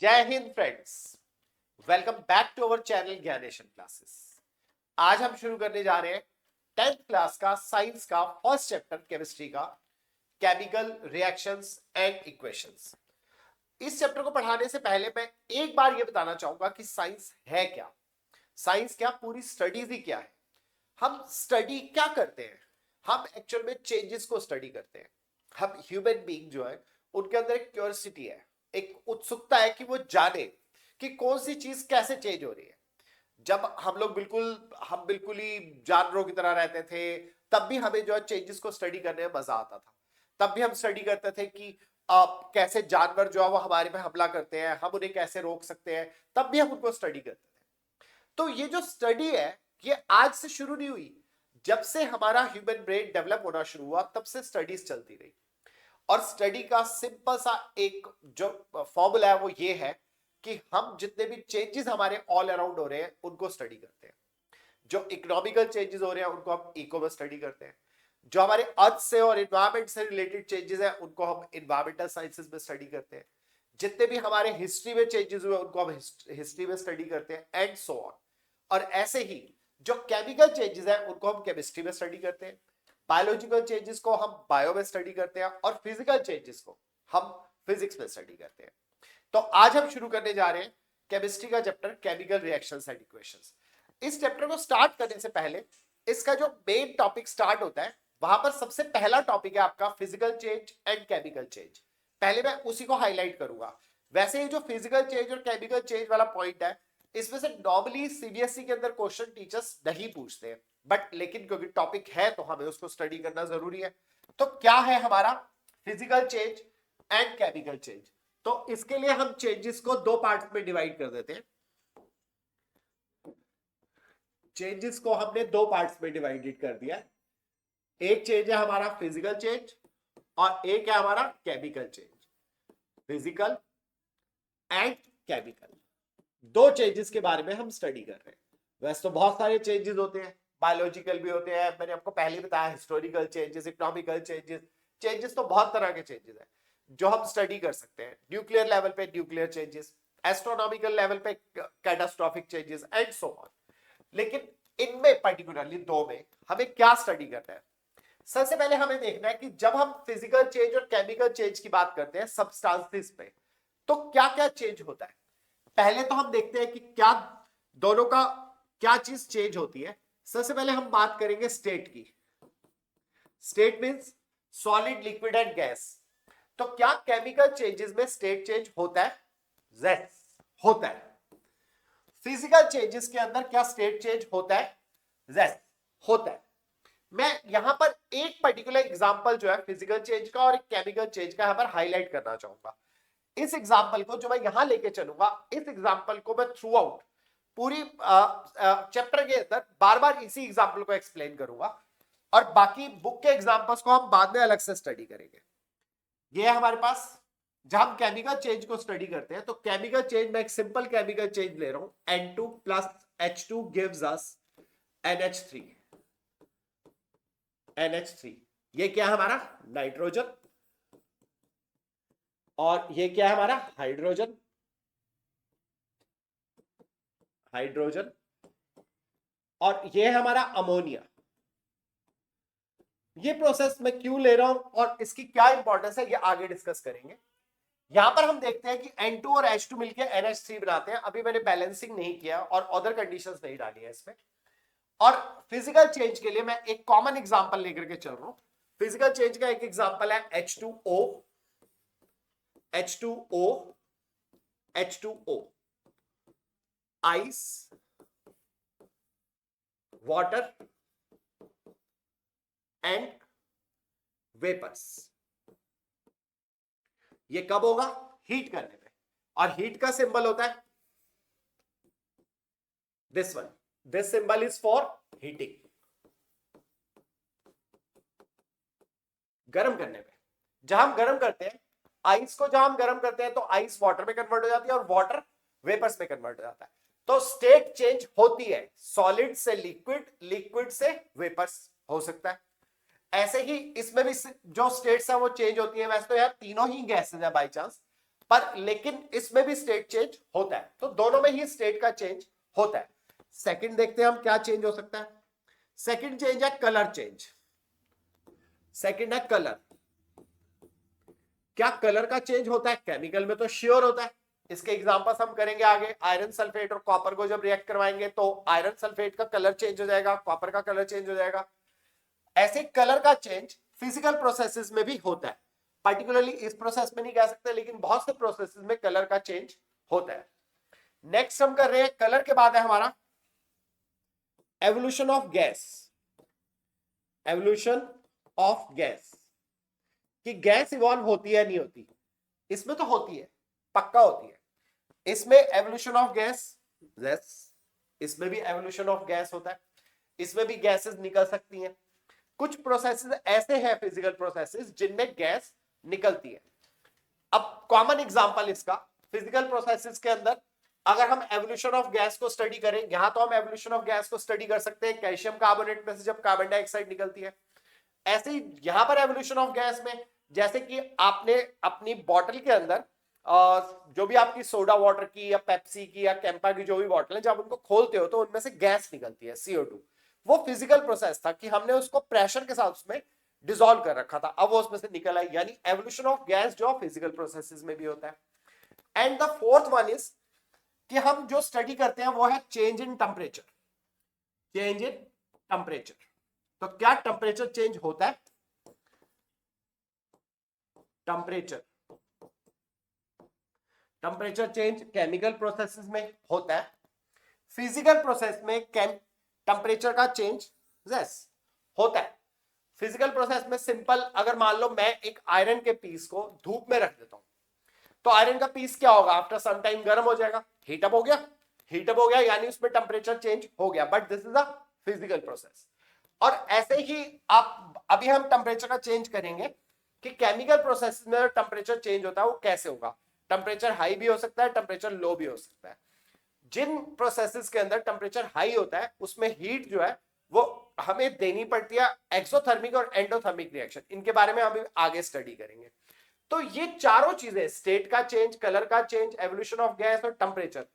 जय Hind friends, welcome back to our channel Gyaneshan classes. आज हम शुरू करने जा रहे हैं 10th क्लास का साइंस का फर्स्ट चैप्टर केमिस्ट्री का केमिकल रिएक्शंस एंड इक्वेशंस। इस चैप्टर को पढ़ाने से पहले मैं एक बार ये बताना चाहूंगा कि साइंस है क्या, साइंस क्या, पूरी स्टडीज ही क्या है, हम स्टडी क्या करते हैं। हम एक्चुअल में चेंजेस को स्टडी करते हैं। हम ह्यूमन बीइंग जो है उनके अंदर एक क्यूरियोसिटी है, एक उत्सुकता है कि वो जाने कि कौन सी चीज कैसे चेंज हो रही है। जब हम बिल्कुल ही जानवरों की तरह रहते थे, तब भी हमें जो है चेंजेस को स्टडी करने में मजा आता था। तब भी हम स्टडी करते थे कि कैसे जानवर जो है वो हमारे पे हमला करते हैं, हम उन्हें कैसे रोक सकते हैं, तब भी हम उनको स्टडी करते थे। तो ये जो स्टडी है ये आज से शुरू नहीं हुई। जब से हमारा ह्यूमन ब्रेन डेवलप होना शुरू हुआ तब से स्टडीज चलती रही। और स्टडी का सिंपल सा एक जो फॉर्मूला है वो ये है कि हम जितने भी चेंजेस हमारे ऑल अराउंड हो रहे हैं उनको स्टडी करते हैं। जो इकोनॉमिकल चेंजेस हो रहे हैं उनको हम इको में स्टडी करते हैं। जो हमारे अर्थ से और एनवायरमेंट से रिलेटेड चेंजेस हैं उनको हम एनवायरमेंटल साइंसेस में स्टडी करते हैं। जितने भी हमारे हिस्ट्री में चेंजेस हुए उनको हम हिस्ट्री में स्टडी करते हैं एंड सो ऑन। और ऐसे ही जो केमिकल चेंजेस हैं उनको हम केमिस्ट्री में स्टडी करते हैं, बायोलॉजिकल चेंजेस को हम बायो में स्टडी करते हैं और फिजिकल चेंजेस को हम फिजिक्स में स्टडी करते हैं। तो आज हम शुरू करने जा रहे हैं केमिस्ट्री का chapter chemical reactions and equations. इस चैप्टर को स्टार्ट करने से पहले इसका जो मेन टॉपिक स्टार्ट होता है वहां पर सबसे पहला टॉपिक है आपका physical change and chemical change. पहले मैं उसी को हाईलाइट करूंगा। वैसे ही जो फिजिकल चेंज और केमिकल चेंज वाला पॉइंट है इसमें से नॉर्मली सीबीएसई के अंदर क्वेश्चन टीचर्स नहीं पूछते हैं, बट लेकिन क्योंकि टॉपिक है तो हमें उसको स्टडी करना जरूरी है। तो क्या है हमारा physical change and chemical change? तो इसके लिए हम चेंजेस को दो पार्ट्स में डिवाइड कर देते हैं। चेंजेस को हमने दो पार्ट्स में डिवाइडेड कर दिया। एक चेंज है हमारा फिजिकल चेंज और एक है हमारा chemical change. Physical and chemical दो चेंजेस के बारे में हम स्टडी कर रहे हैं। वैसे तो बहुत सारे चेंजेस होते हैं, बायोलॉजिकल भी होते हैं, मैंने आपको पहले बताया, historical changes, economical changes. Changes तो बहुत तरह के चेंजेस हैं जो हम स्टडी कर सकते हैं। न्यूक्लियर लेवल पे न्यूक्लियर चेंजेस, एस्ट्रोनॉमिकल लेवल पे catastrophic changes and so on. लेकिन इनमें पर्टिकुलरली दो में हमें क्या स्टडी करना है? सबसे पहले हमें देखना है कि जब हम फिजिकल चेंज और केमिकल चेंज की बात करते हैं सब्सटेंसेस पे, तो क्या क्या चेंज होता है। पहले तो हम देखते हैं कि क्या दोनों का क्या चीज चेंज होती है। सबसे पहले हम बात करेंगे स्टेट की। State means solid, liquid and gas. तो क्या केमिकल चेंजेस में स्टेट चेंज होता है? यस, होता है। फिजिकल चेंजेस के अंदर क्या स्टेट चेंज होता है? यस, होता है। मैं यहां पर एक पर्टिकुलर एग्जांपल जो है फिजिकल चेंज का और एक केमिकल चेंज का यहां पर हाईलाइट करना चाहूंगा। इस एग्जांपल को जो मैं यहां लेके चलूंगा, इस एग्जांपल को मैं थ्रू आउट पूरी चैप्टर के अंदर बार बार इसी एग्जांपल को एक्सप्लेन करूंगा और बाकी बुक के एग्जांपल्स को हम बाद में अलग से स्टडी करेंगे। ये है हमारे पास जब हम केमिकल चेंज को स्टडी करते हैं तो केमिकल चेंज में एक सिंपल केमिकल चेंज ले रहा हूं, N2 plus H2 gives us NH3। NH3 ये क्या है हमारा? नाइट्रोजन। और ये क्या है हमारा? हाइड्रोजन। हाइड्रोजन। और ये है हमारा अमोनिया। ये प्रोसेस मैं क्यों ले रहा हूं और इसकी क्या इंपॉर्टेंस है ये आगे डिस्कस करेंगे। यहां पर हम देखते हैं कि N2 और H2 मिलकर NH3 बनाते हैं। अभी मैंने बैलेंसिंग नहीं किया और अदर कंडीशंस नहीं डाली है इसमें। और फिजिकल चेंज के लिए मैं एक कॉमन एग्जांपल लेकर के चल रहा हूं। फिजिकल चेंज का एक एग्जांपल है H2O, H2O, H2O, ice, water and vapours. ये कब होगा? हीट करने में। और हीट का सिंबल होता है this one. This symbol is for heating. गर्म करने में जब हम गर्म करते हैं आइस को, जब हम गर्म करते हैं तो आइस वाटर में कन्वर्ट हो जाती है और वाटर वेपर्स में कन्वर्ट हो जाता है। तो स्टेट चेंज होती है, सॉलिड से लिक्विड, लिक्विड से वेपर्स हो सकता है। ऐसे ही इसमें भी जो स्टेट्स है वो चेंज होती है। वैसे तो यार तीनों ही गैसेस है बाय चांस, पर लेकिन इसमें भी स्टेट चेंज होता है, तो दोनों में ही स्टेट का चेंज होता है। सेकंड देखते हैं हम क्या चेंज हो सकता है। सेकंड चेंज है कलर चेंज। सेकंड है कलर। क्या कलर का चेंज होता है? केमिकल में तो श्योर होता है। इसके एग्जांपल्स हम करेंगे आगे। आयरन सल्फेट और कॉपर को जब रिएक्ट करवाएंगे तो आयरन सल्फेट का कलर चेंज हो जाएगा, कॉपर का कलर चेंज हो जाएगा। ऐसे कलर का चेंज फिजिकल प्रोसेसेस में भी होता है। पर्टिकुलरली इस प्रोसेस में नहीं कह सकते, लेकिन बहुत से प्रोसेसेस में कलर का चेंज होता है। नेक्स्ट हम कर रहे हैं, कलर के बाद है हमारा evolution of gas. Evolution of gas, कि गैस इवॉल्व होती है नहीं होती? इसमें तो होती है, पक्का होती है। इसमें एवोल्यूशन ऑफ गैस, यस, इसमें भी एवोल्यूशन ऑफ गैस होता है। इसमें भी गैसेस निकल सकती हैं। कुछ प्रोसेसेस ऐसे हैं फिजिकल प्रोसेसेस जिनमें गैस निकलती है। अब कॉमन एग्जांपल इसका फिजिकल प्रोसेसेस के अंदर अगर हम एवोल्यूशन ऑफ गैस को स्टडी करें, यहां तो हम एवोल्यूशन ऑफ गैस को स्टडी कर सकते हैं कैल्शियम कार्बोनेट में से जब कार्बन डाइऑक्साइड निकलती है। ऐसे ही यहां पर एवोल्यूशन ऑफ गैस में जैसे कि आपने अपनी बॉटल के अंदर जो भी आपकी सोडा वाटर की या पेप्सी की या कैंपा की जो भी बॉटल है, जब उनको खोलते हो तो उनमें से गैस निकलती है, CO2। वो फिजिकल प्रोसेस था कि हमने उसको प्रेशर के साथ उसमें डिसॉल्व कर रखा था, अब वो उसमें से निकल आई, यानी एवोल्यूशन ऑफ गैस जो फिजिकल प्रोसेसेस में भी होता है। And the fourth one is कि हम जो स्टडी करते हैं वो है change in temperature. Change in temperature, तो क्या टेम्परेचर चेंज होता है? टेम्परेचर चेंज केमिकल प्रोसेसेस में होता है। फिजिकल प्रोसेस में टेम्परेचर का चेंज यस होता है। फिजिकल प्रोसेस में सिंपल, अगर मान लो मैं एक आयरन के पीस को धूप में रख देता हूं, तो आयरन का पीस क्या होगा? आफ्टर सम टाइम गर्म हो जाएगा, हीटअप हो गया। हीटअप हो गया यानी उसमें टेम्परेचर चेंज हो गया, but this is a physical process. और ऐसे ही आप अभी हम टेम्परेचर का चेंज करेंगे कि केमिकल प्रोसेस में टेम्परेचर चेंज होता है वो कैसे होगा। टेम्परेचर हाई भी हो सकता है, टेम्परेचर लो भी हो सकता है। जिन प्रोसेसेस के अंदर टेम्परेचर हाई होता है उसमें हीट जो है वो हमें देनी पड़ती है। एक्सोथर्मिक और एंडोथर्मिक रिएक्शन, इनके बारे में हम आगे स्टडी करेंगे। तो ये चारों चीजें, स्टेट का चेंज, कलर का चेंज, एवोल्यूशन ऑफ गैस और टेम्परेचर,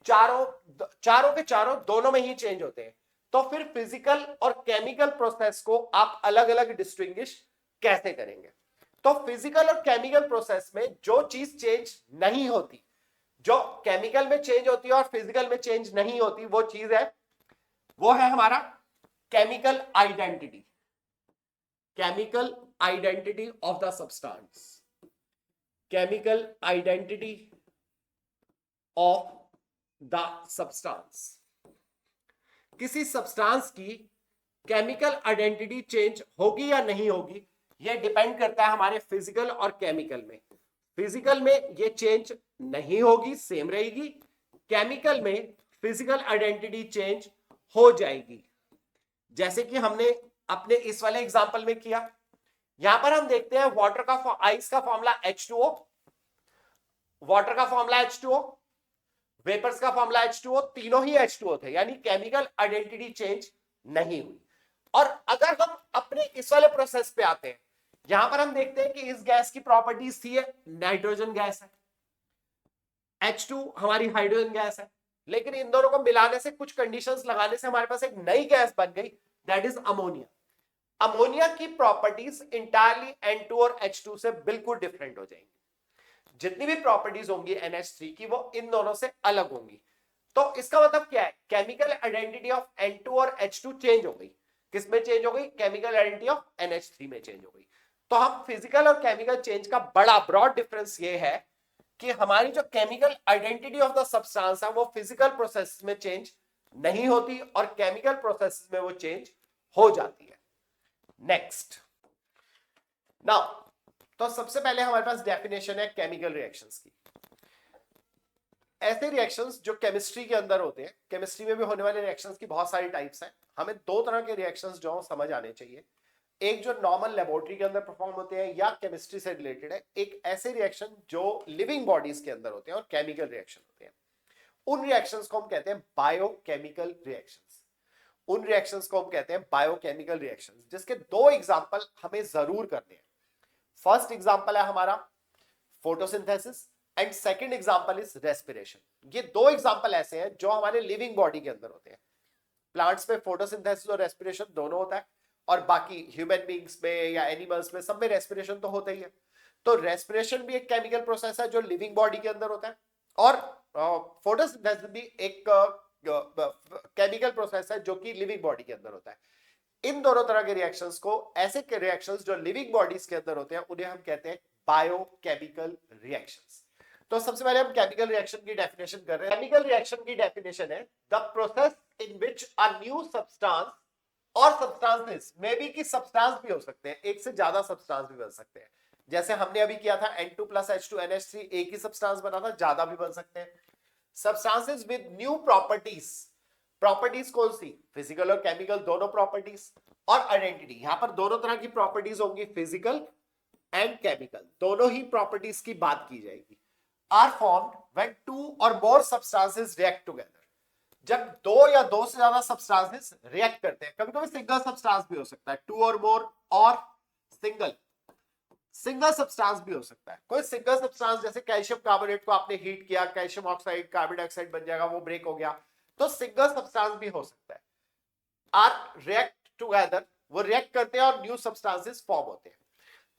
चारों के चारों दोनों में ही चेंज होते हैं। तो फिर फिजिकल और केमिकल प्रोसेस को आप अलग अलग डिस्टिंग्विश कैसे करेंगे? तो फिजिकल और केमिकल प्रोसेस में जो चीज चेंज नहीं होती, जो केमिकल में चेंज होती है और फिजिकल में चेंज नहीं होती, वो चीज है, वो है हमारा chemical identity. Chemical identity of the substance. Chemical identity of the substance. किसी सब्सटेंस की केमिकल आइडेंटिटी चेंज होगी या नहीं होगी, यह डिपेंड करता है हमारे फिजिकल और केमिकल में। फिजिकल में ये चेंज नहीं होगी, सेम रहेगी। केमिकल में फिजिकल आइडेंटिटी चेंज हो जाएगी, जैसे कि हमने अपने इस वाले एग्जांपल में किया। यहां पर हम देखते हैं वाटर का आइस का फॉर्मूला H2O, वाटर का फॉर्मूला H2O, वेपर्स का फॉर्मूला H2O, तीनों ही H2O थे, यानी केमिकल आइडेंटिटी चेंज नहीं हुई। और अगर हम अपने इस वाले प्रोसेस पे आते हैं, यहां पर हम देखते हैं कि इस गैस की प्रॉपर्टीज थी, नाइट्रोजन गैस है, H2 हमारी हाइड्रोजन गैस है, लेकिन इन दोनों को मिलाने से, कुछ कंडीशंस लगाने से हमारे पास एक नई गैस बन गई, दैट इज अमोनिया। अमोनिया की प्रॉपर्टीज इंटायरली N2 और H2 से बिल्कुल डिफरेंट हो जाएंगी। जितनी भी प्रॉपर्टीज होंगी NH3 की, वो इन दोनों से अलग होंगी। तो इसका मतलब क्या है? केमिकल आइडेंटिटी ऑफ N2 और H2 चेंज हो गई। किसमें चेंज हो गई? केमिकल आइडेंटिटी ऑफ NH3 में चेंज हो गई। तो हम फिजिकल और केमिकल चेंज का बड़ा ब्रॉड डिफरेंस ये है कि हमारी जो chemical identity of the substance है वो फिजिकल प्रोसेस में चेंज नहीं होती और केमिकल प्रोसेस में वो चेंज हो जाती है। नेक्स्ट, नाउ, तो सबसे पहले हमारे पास डेफिनेशन है केमिकल रिएक्शंस की। ऐसे रिएक्शंस जो केमिस्ट्री के अंदर होते हैं, केमिस्ट्री में भी होने वाले रिएक्शंस की बहुत सारी टाइप्स हैं। हमें दो तरह के रिएक्शंस जो समझ आने चाहिए। एक जो नॉर्मल लेबोरेटरी के अंदर परफॉर्म होते हैं या केमिस्ट्री से रिलेटेड है, एक ऐसे रिएक्शन जो लिविंग बॉडीज के अंदर होते हैं और केमिकल रिएक्शन होते हैं। उन रिएक्शंस को हम कहते हैं बायोकेमिकल रिएक्शंस। उन रिएक्शंस को हम कहते हैं बायोकेमिकल रिएक्शंस, जिसके दो एग्जांपल हमें जरूर करने हैं। फर्स्ट एग्जांपल है हमारा photosynthesis, and second example is respiration. ये दो एग्जाम्पल ऐसे हैं जो हमारे लिविंग बॉडी के अंदर होते हैं. प्लांट्स में फोटोसिंथेसिस और रेस्पिरेशन दोनों होता है, और बाकी ह्यूमन बींग्स में या एनिमल्स में सब में रेस्पिरेशन तो होता ही है. तो रेस्पिरेशन भी एक केमिकल प्रोसेस है जो लिविंग बॉडी के अंदर होता है, और फोटोसिंथेसिस भी एक केमिकल प्रोसेस है जो कि लिविंग बॉडी के अंदर होता है. इन दोनों तरह के रिएक्शंस को, ऐसे के रिएक्शंस जो लिविंग बॉडीज के अंदर होते हैं, उन्हें हम कहते हैं बायोकेमिकल रिएक्शंस. तो सबसे पहले हम केमिकल रिएक्शन की डेफिनेशन कर रहे हैं. केमिकल रिएक्शन की डेफिनेशन है the process in which a new substance और सब्सटेंसेस में भी, कि सब्सटेंस भी हो सकते हैं, एक से ज्यादा सब्सटेंस भी बन सकते हैं. जैसे हमने अभी किया था N2 + H2 NH3, एक ही सब्सटेंस बना था, ज्यादा भी बन सकते हैं. Substances with new properties. Properties कौन सी? फिजिकल और केमिकल दोनों प्रॉपर्टीज. और आइडेंटिटी, यहां पर दोनों तरह की प्रॉपर्टीज होंगी, फिजिकल एंड केमिकल, दोनों ही प्रॉपर्टीज की बात की जाएगी. Are formed when to or more substances react together. जब दो या दो से ज्यादा सब्सटेंसेस रिएक्ट करते हैं, कभी कभी सिंगल सब्सटेंस भी हो सकता है, टू और मोर, और सिंगल सब्सटेंस भी हो सकता है. कोई सिंगल सब्सटेंस, जैसे कैल्शियम कार्बोनेट को आपने हीट किया, कैल्शियम ऑक्साइड, कार्बन डाइऑक्साइड बन जाएगा, वो ब्रेक हो गया, तो सिंगल सब्सटेंस भी हो सकता है. आर रिएक्ट टुगेदर, वो रिएक्ट करते हैं और न्यू सब्सटेंसेस फॉर्म होते हैं.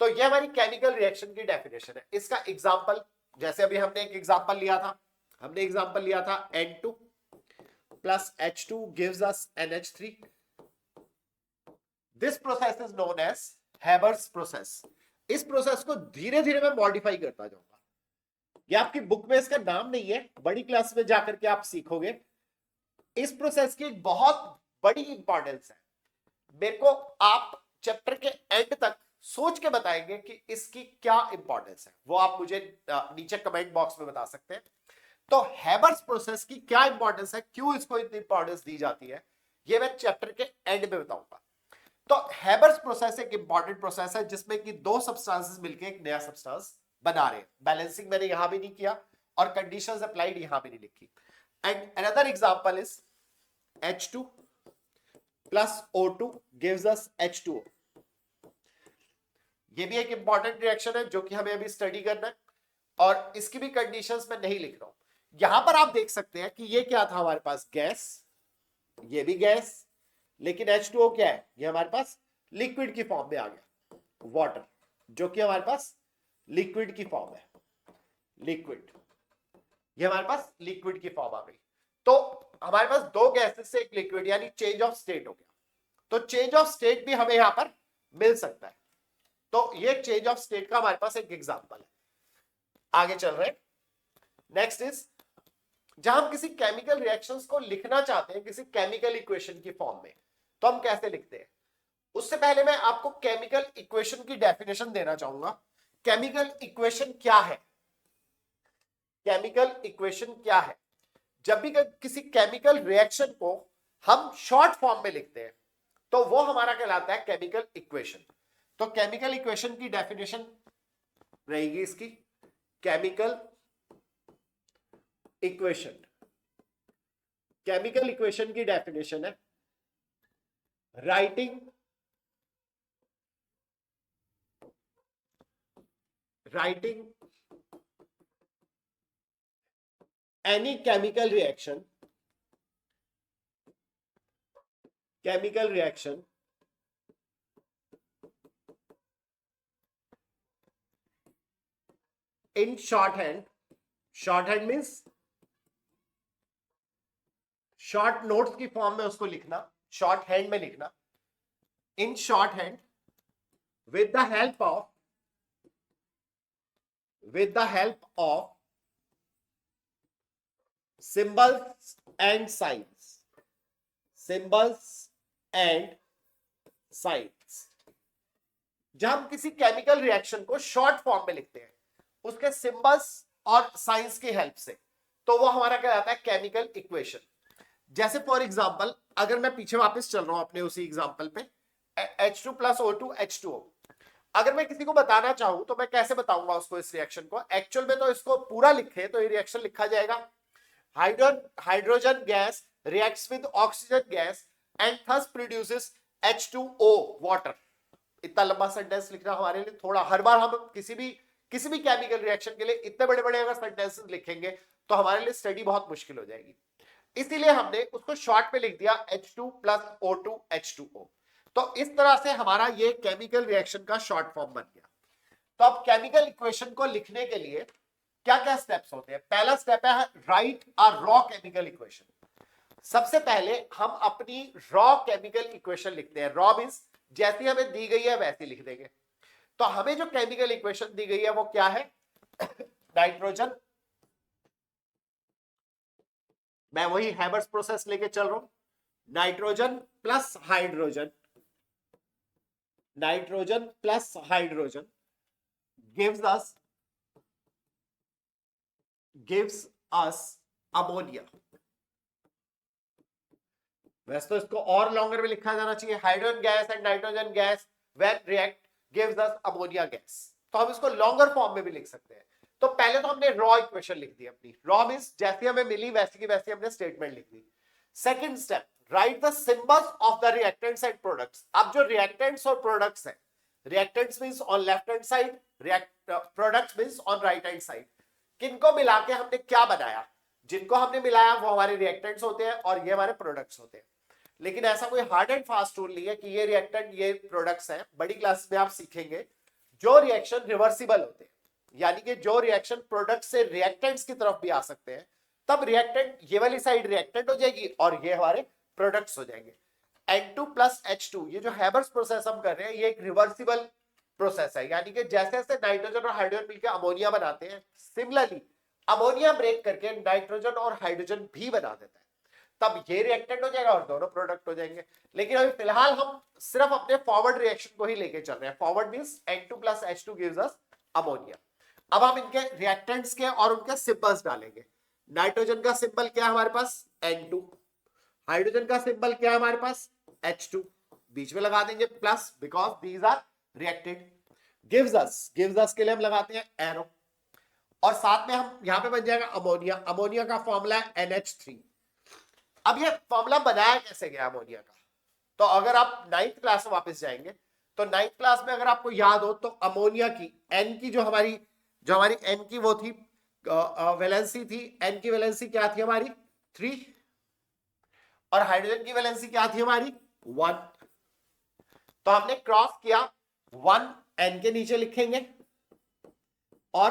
तो ये हमारी केमिकल रिएक्शन की डेफिनेशन है. इसका एग्जांपल, जैसे अभी हमने एक एग्जांपल लिया था, N2 + H2 gives us NH3. This process is known as Haber's process. इस प्रोसेस को धीरे धीरे मैं मॉडिफाई करता जाऊंगा. ये आपकी बुक में इसका नाम नहीं है, बड़ी क्लास में जाकर के आप सीखोगे. इस प्रोसेस की एक बहुत बड़ी इंपॉर्टेंस है. मेरे को आप चैप्टर के एंड तक सोच के बताएंगे कि इसकी क्या इंपॉर्टेंस है, वो आप मुझे नीचे कमेंट बॉक्स में बता सकते हैं. तो हैबर्स प्रोसेस की क्या इंपॉर्टेंस है, क्यों इसको इतनी इंपॉर्टेंस दी जाती है, ये मैं चैप्टर के एंड में बताऊंगा. तो हैबर्स प्रोसेस एक इंपॉर्टेंट प्रोसेस है जिसमें कि दो सब्सटेंसेस मिलकर एक नया सब्सटेंस बना रहे हैं. बैलेंसिंग मैंने यहां भी नहीं किया और कंडीशंस अप्लाइड यहां भी नहीं लिखी. And another example is H2 + O2 gives us H2O. ये भी एक इंपॉर्टेंट रिएक्शन है जो कि हमें अभी स्टडी करना है, और इसकी भी कंडीशंस मैं नहीं लिख रहा हूं. यहां पर आप देख सकते हैं कि ये क्या था हमारे पास, गैस, ये भी गैस, लेकिन H2O क्या है, ये हमारे पास लिक्विड की फॉर्म में आ गया, वाटर, जो कि हमारे पास लिक्विड की फॉर्म है, लिक्विड, ये हमारे पास लिक्विड की फॉर्म आ गई. तो हमारे पास दो गैसेस से एक लिक्विड, यानी चेंज ऑफ स्टेट हो गया. तो चेंज ऑफ स्टेट भी हमें यहां पर मिल सकता है. तो ये चेंज ऑफ स्टेट का हमारे पास एक एग्जांपल है. आगे चल रहे हैं. नेक्स्ट इज, जहां हम किसी केमिकल रिएक्शंस को लिखना चाहते हैं किसी केमिकल इक्वेशन की फॉर्म में, तो हम कैसे लिखते हैं. उससे पहले मैं आपको केमिकल इक्वेशन की डेफिनेशन देना चाहूंगा. केमिकल इक्वेशन क्या है? केमिकल इक्वेशन क्या है? जब भी किसी केमिकल रिएक्शन को हम शॉर्ट फॉर्म में लिखते हैं तो वो हमारा कहलाता है केमिकल इक्वेशन. तो केमिकल इक्वेशन की डेफिनेशन रहेगी इसकी, केमिकल इक्वेशन. केमिकल इक्वेशन की डेफिनेशन है writing any chemical reaction in shorthand means short notes की फॉर्म में उसको लिखना, शॉर्ट हैंड में लिखना. In short hand with the help of symbols and signs. जब हम किसी केमिकल रिएक्शन को शॉर्ट फॉर्म में लिखते हैं उसके सिंबल्स और साइंस की हेल्प से, तो वो हमारा क्या रहता है, केमिकल इक्वेशन. जैसे फॉर एग्जांपल, अगर मैं पीछे वापस चल रहा हूं अपने उसी एग्जांपल पे, H2 + O2 H2O. अगर मैं किसी को बताना चाहूं तो मैं कैसे बताऊंगा उसको, इस रिएक्शन को. एक्चुअल में तो इसको पूरा लिखे तो ये रिएक्शन लिखा जाएगा, hydrogen gas reacts with oxygen gas and thus produces H2O water. इतना लंबा सेंटेंस लिखना हमारे लिए थोड़ा, हर बार हम किसी भी किसी भी केमिकल रिएक्शन के लिए इतने बड़े बड़े अगर सेंटेंसेस लिखेंगे तो हमारे लिए स्टडी बहुत मुश्किल हो जाएगी, इसीलिए हमने उसको शॉर्ट में लिख दिया H2 प्लस O2 H2O। तो इस तरह से हमारा ये केमिकल रिएक्शन का शॉर्ट फॉर्म बन गया। तो अब केमिकल इक्वेशन को लिखने के लिए क्या क्या स्टेप्स होते हैं? पहला स्टेप है right a raw chemical equation. सबसे पहले हम अपनी रॉ केमिकल इक्वेशन लिखते हैं। रॉ मींस जैसी हमें दी गई है वैसी लिख देंगे। तो हमें जो केमिकल इक्वेशन दी गई है वो क्या है? नाइट्रोजन, मैं वही हैबर्स प्रोसेस लेके चल रहा हूं, nitrogen plus hydrogen, nitrogen plus hydrogen gives us ammonia. वैसे तो इसको और लॉन्गर में लिखा जाना चाहिए, hydrogen gas and nitrogen gas when react gives us ammonia gas. तो हम इसको लॉन्गर फॉर्म में भी लिख सकते हैं। तो पहले तो हमने रॉ इक्वेशन लिख दी अपनी। रॉ मींस जैसी हमें मिली वैसी की वैसी हमने स्टेटमेंट लिख दी। Second step, right the symbols of the reactants and products. अब जो रिएक्टेंट्स और प्रोडक्ट्स हैं, reactants means on left hand side, products means on right hand side, किनको मिला के हमने क्या बनाया? जिनको हमने मिलाया वो हमारे रिएक्टेंट्स होते हैं और ये हमारे प्रोडक्ट्स होते हैं। लेकिन ऐसा कोई हार्ड एंड फास्ट रूल नहीं है कि ये रिएक्टेंट ये प्रोडक्ट्स हैं। बड़ी क्लास में आप सीखेंगे जो रिएक्शन रिवर्सिबल होते हैं, यानी कि जो रिएक्शन प्रोडक्ट से रिएक्टेंट्स की तरफ भी आ सकते हैं, तब रिएक्टेंट ये वाली साइड रिएक्टेंट हो जाएगी और ये हमारे प्रोडक्ट्स हो जाएंगे। N2 प्लस H2, ये जो हैबर्स प्रोसेस हम कर रहे हैं ये एक रिवर्सिबल प्रोसेस है, यानी कि जैसे जैसे नाइट्रोजन और हाइड्रोजन मिलकर अमोनिया बनाते हैं, सिमिलरली अमोनिया ब्रेक करके नाइट्रोजन और हाइड्रोजन भी बना देता है, तब ये रिएक्टेंट हो जाएगा और दोनों प्रोडक्ट हो जाएंगे। लेकिन अभी फिलहाल हम सिर्फ अपने फॉरवर्ड रिएक्शन को ही लेके चल रहे हैं। Forward means N2 plus H2 gives us ammonia. अब हम इनके रिएक्टेंट्स के और उनके सिंबल्स डालेंगे। नाइट्रोजन का सिंबल क्या है हमारे पास? N2। हाइड्रोजन का सिंबल क्या है हमारे पास? H2। बीच में लगा देंगे plus, because these are reacted. Gives us के लिए हम लगाते हैं एरो, और साथ में हम यहां पे बन जाएगा अमोनिया। अमोनिया का फॉर्मूला है NH3। अब ये फॉर्मूला बनाया कैसे गया अमोनिया का? तो अगर आप 9th क्लास में वापस जाएंगे तो 9th क्लास में अगर आपको याद हो तो अमोनिया की एन की जो हमारी एन की वो थी वैलेंसी थी, एन की वैलेंसी क्या थी हमारी? 3, और हाइड्रोजन की वैलेंसी क्या थी हमारी? 1। तो हमने क्रॉस किया, 1 एन के नीचे लिखेंगे और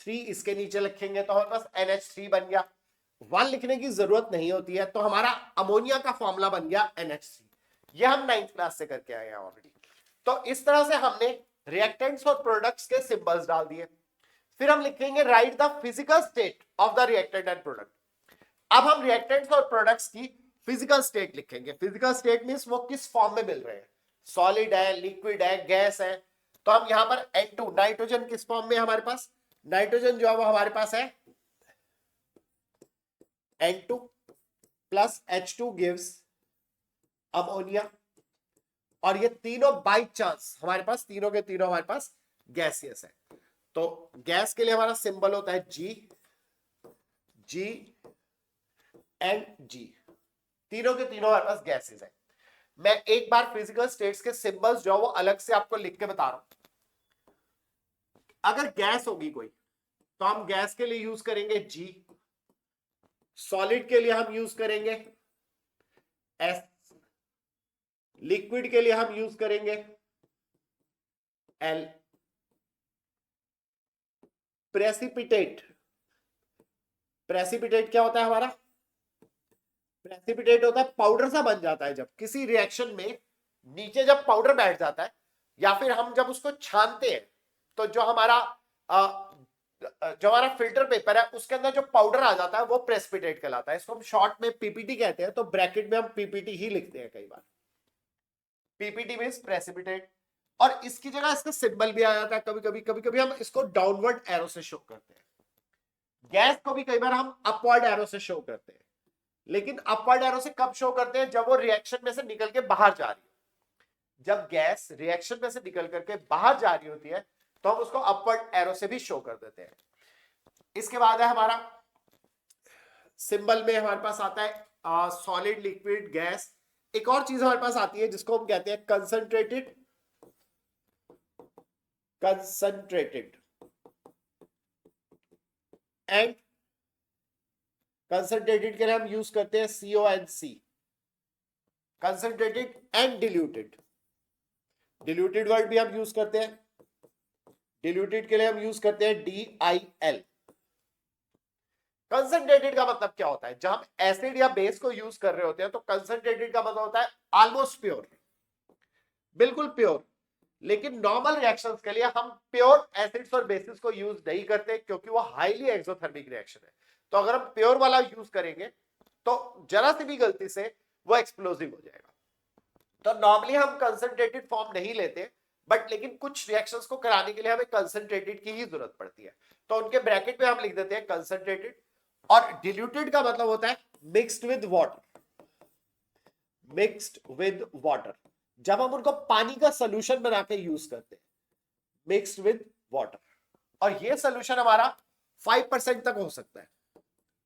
3 इसके नीचे लिखेंगे, तो हमारे पास NH3 बन गया। 1 लिखने की जरूरत नहीं होती है, तो हमारा अमोनिया का फॉर्मूला बन गया NH3। ये हम 9th क्लास से करके आए हैं ऑलरेडी। तो इस तरह से हमने रिएक्टेंट्स और प्रोडक्ट्स के सिंबल्स डाल दिए। फिर हम लिखेंगे right the physical state of the reactant and product. अब हम रिएक्टेंट्स और प्रोडक्ट्स की फिजिकल स्टेट लिखेंगे। फिजिकल स्टेट मींस वो किस फॉर्म में मिल रहे हैं, सॉलिड है, लिक्विड है, गैस है। तो हम यहां पर N2 नाइट्रोजन किस फॉर्म में हमारे पास? नाइट्रोजन जो है वो हमारे पास है N2 plus H2 gives ammonia, और ये तीनों बाई चांस हमारे पास तीनों के तीनों हमारे पास गैसियस है। तो गैस के लिए हमारा सिंबल होता है G, G एंड G। तीनों के तीनों हमारे पास गैसेस है। मैं एक बार फिजिकल स्टेट्स के सिंबल्स जो है वो अलग से आपको लिख के बता रहा हूं। अगर गैस होगी कोई तो हम गैस के लिए यूज करेंगे G, सॉलिड के लिए हम यूज करेंगे S, लिक्विड के लिए हम यूज करेंगे L, प्रेसिपिटेट क्या होता है हमारा? प्रेसिपिटेट होता है पाउडर सा बन जाता है जब किसी रिएक्शन में नीचे जब पाउडर बैठ जाता है, या फिर हम जब उसको छानते हैं तो जो हमारा फिल्टर पेपर है उसके अंदर जो पाउडर आ जाता है वो प्रेसिपिटेट कहलाता है। इसको हम शॉर्ट में PPT कहते हैं, तो ब्रैकेट में हम PPT ही लिखते हैं कई बार। PPT मींस प्रेसिपिटेट, और इसकी जगह इसका सिंबल भी आ जाता है। कभी कभी हम इसको डाउनवर्ड एरो से शो करते हैं। गैस को भी कई बार हम अपवर्ड एरो से शो करते हैं, लेकिन अपवर्ड एरो से कब शो करते हैं? जब वो रिएक्शन में से निकल के बाहर जा रही है। जब गैस रिएक्शन में से निकल करके बाहर जा रही होती है तो हम उसको अपवर्ड एरो से भी शो कर देते हैं। इसके बाद है हमारा सिंबल में हमारे पास आता है सॉलिड, लिक्विड, गैस। एक और चीज हमारे पास आती है जिसको हम कहते हैं कंसंट्रेटेड। एंड कंसंट्रेटेड के लिए हम यूज करते हैं CONC, concentrated and diluted. Diluted word भी हम यूज करते हैं, डिल्यूटेड के लिए हम यूज करते हैं DIL। कंसंट्रेटेड का मतलब क्या होता है? जब हम एसिड या बेस को यूज कर रहे होते हैं तो कंसंट्रेटेड का मतलब होता है ऑलमोस्ट प्योर, बिल्कुल प्योर। लेकिन नॉर्मल रिएक्शंस के लिए हम प्योर एसिड्स और बेसिस को यूज नहीं करते क्योंकि वो हाईली एक्सोथर्मिक रिएक्शन है। तो अगर हम प्योर वाला यूज करेंगे तो जरा सी भी गलती से वो एक्सप्लोसिव हो जाएगा। तो नॉर्मली हम कंसंट्रेटेड फॉर्म नहीं लेते, बट लेकिन कुछ रिएक्शंस को कराने के लिए हमें कंसंट्रेटेड की ही जरूरत पड़ती है, तो उनके ब्रैकेट में हम लिख देते हैं कंसंट्रेटेड। और डिल्यूटेड का मतलब होता है mixed with water, mixed with water. जब हम उनको पानी का सोल्यूशन बना के यूज करते हैं, मिक्स्ड विद वाटर, और ये सोल्यूशन हमारा 5% तक हो सकता है।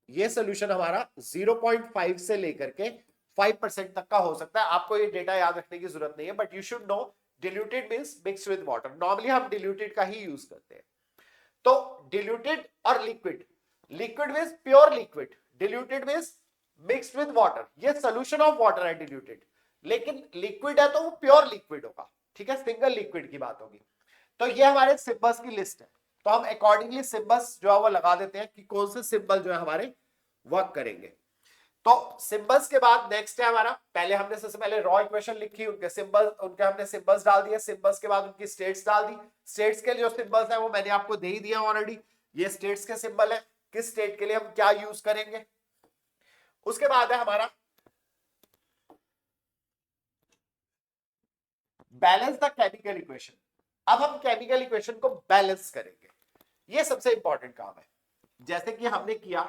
ये सोल्यूशन हमारा 0.5 से लेकर के 5% तक का हो सकता है। आपको ये डेटा याद रखने की जरूरत नहीं है, but you should know diluted means mixed with water. Normally हम डिल्यूटेड का ही यूज करते हैं। तो डिल्यूटेड और liquid, liquid means pure liquid, diluted means mixed with water. ये सोल्यूशन ऑफ वाटर है डिल्यूटेड, लेकिन लिक्विड है तो वो प्योर लिक्विड होगा, ठीक है, सिंगल लिक्विड की बात होगी। तो ये हमारे सिंबल्स की लिस्ट है, तो हम अकॉर्डिंगली सिंबल्स जो है वो लगा देते हैं कि कौन से सिंबल जो है हमारे वर्क करेंगे। तो सिंबल्स के बाद नेक्स्ट है हमारा, पहले हमने सबसे पहले रॉ इक्वेशन लिखी, उनके सिंबल, उनके हमने सिंबल्स डाल दिए। सिंबल्स के बाद उनकी स्टेट्स डाल दी। स्टेट्स के जो सिंबल्स है वो मैंने आपको दे ही दिया ऑलरेडी, ये स्टेट्स के सिंबल है, किस स्टेट के लिए हम क्या यूज करेंगे। उसके बाद है हमारा बैलेंस द केमिकल इक्वेशन। अब हम केमिकल इक्वेशन को बैलेंस करेंगे, ये सबसे इंपॉर्टेंट काम है। जैसे कि हमने किया,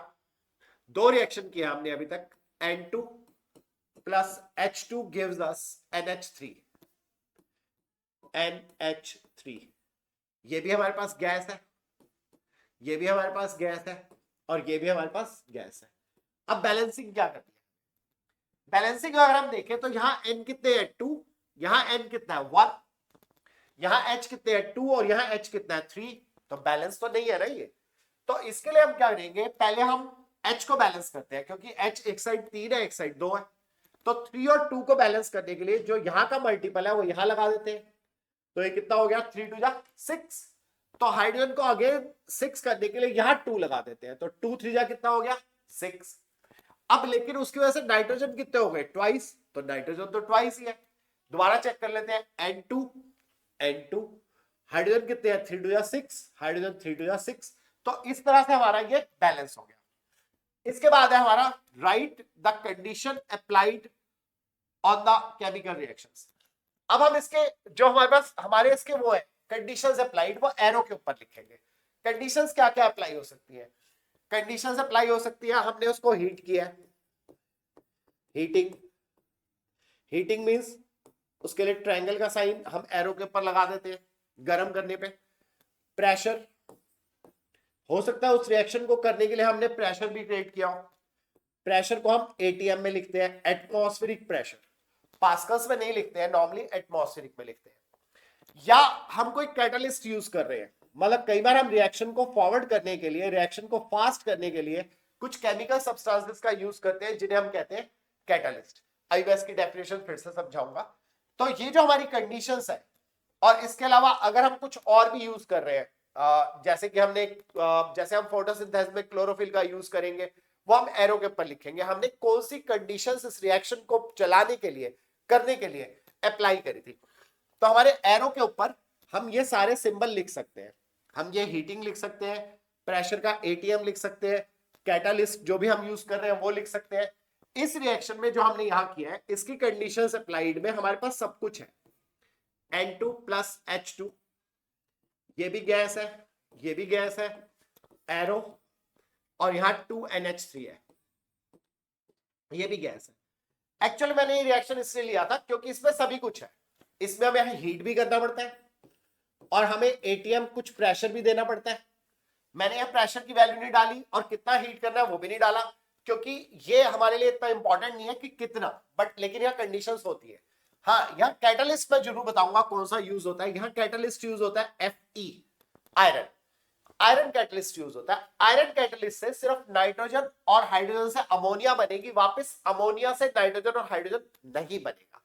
दो रिएक्शन किया हमने अभी तक, N2 plus H2 gives us NH3, NH3। ये भी हमारे पास गैस है, ये भी हमारे पास गैस है, और ये भी हमारे पास गैस है। अब बैलेंसिंग क्या करती है? बैलेंसिंग अगर हम देखें तो यहां N कितने हैं? 2, यहां N कितना है? 1, यहां H कितने हैं? 2, और यहां H कितना है? 3। तो बैलेंस तो नहीं है ना ये। तो इसके लिए हम क्या करेंगे, पहले हम H को बैलेंस करते हैं, क्योंकि H एक साइड 3 है, एक साइड 2 है। तो 3 और 2 को बैलेंस करने के लिए जो यहां का मल्टीपल है वो यहां लगा देते हैं। तो ये कितना हो गया? 3 2 जा 6। तो हाइड्रोजन को अगेन 6 करने के लिए यहां 2 लगा देते हैं, तो 2 3 जा कितना हो गया? 6। अब लेकिन उसकी वजह से नाइट्रोजन कितने हो गए? ट्वाइस। तो नाइट्रोजन तो ट्वाइस ही है। दोबारा चेक कर लेते हैं, N2 हाइड्रोजन कितने हैं? 3 2 जा 6, हाइड्रोजन 3 2 जा 6। तो इस तरह से हमारा ये बैलेंस हो गया। इसके बाद है हमारा right the condition applied on the chemical reactions. अब हम इसके जो हमारे पास हमारे इसके वो है कंडीशंस अप्लाइड, वो एरो के ऊपर लिखेंगे। कंडीशंस क्या क्या अप्लाई हो सकती है? कंडीशंस अप्लाई हो सकती है, हमने उसको हीट किया, हीटिंग, हीटिंग मींस उसके लिए ट्रायंगल का साइन हम एरो के ऊपर लगा देते हैं गर्म करने पे। प्रेशर हो सकता है उस रिएक्शन को करने के लिए हमने प्रेशर भी क्रिएट किया हो। प्रेशर को हम ATM में लिखते हैं, एटमॉस्फेरिक प्रेशर। पास्कल्स में नहीं लिखते हैं, नॉर्मली एटमॉस्फेरिक में लिखते हैं। या हम कोई कैटलिस्ट यूज कर रहे हैं, मतलब कई बार हम रिएक्शन को फॉरवर्ड करने के लिए, रिएक्शन को फास्ट करने के लिए कुछ केमिकल सब्सटेंसेस का यूज करते हैं जिन्हें हम कहते हैं कैटलिस्ट। अब इसकी डेफिनेशन फिर से समझाऊंगा। तो ये जो हमारी कंडीशंस है, और इसके अलावा अगर हम कुछ और भी यूज कर रहे हैं, जैसे कि हमने जैसे हम फोटोसिंथेसिस में क्लोरोफिल का यूज करेंगे, वो हम एरो के ऊपर लिखेंगे। हमने कौन सी कंडीशंस इस रिएक्शन को चलाने के लिए, करने के लिए अप्लाई करी थी। तो हमारे एरो के ऊपर हम ये सारे सिंबल लिख सकते हैं। हम ये हीटिंग लिख सकते हैं, प्रेशर का ATM लिख सकते हैं, कैटालिस्ट जो भी हम यूज कर रहे हैं वो लिख सकते हैं। इस रिएक्शन में जो हमने यहां किया है, इसकी कंडीशंस अप्लाइड में हमारे पास सब कुछ है। N2 प्लस H2, ये भी गैस है, ये भी गैस है, एरो, और यहां 2NH3 है, ये भी गैस है। एक्चुअली मैंने ये रिएक्शन इसलिए लिया था क्योंकि इसमें सभी कुछ है। इसमें हमें हीट भी करना पड़ता है और हमें ATM कुछ प्रेशर भी देना पड़ता है। मैंने यह प्रेशर की वैल्यू नहीं डाली और कितना हीट करना है वो भी नहीं डाला, क्योंकि ये हमारे लिए इतना इंपॉर्टेंट नहीं है कि कितना, बट लेकिन यह कंडीशंस होती है। हाँ, यहाँ कैटलिस्ट में जरूर बताऊंगा कौन सा यूज होता है। यहाँ कैटलिस्ट यूज होता है Fe, iron. Iron catalyst use होता है। आयरन कैटलिस्ट से सिर्फ नाइट्रोजन और हाइड्रोजन से अमोनिया बनेगी, वापस अमोनिया से नाइट्रोजन और हाइड्रोजन नहीं बनेगा।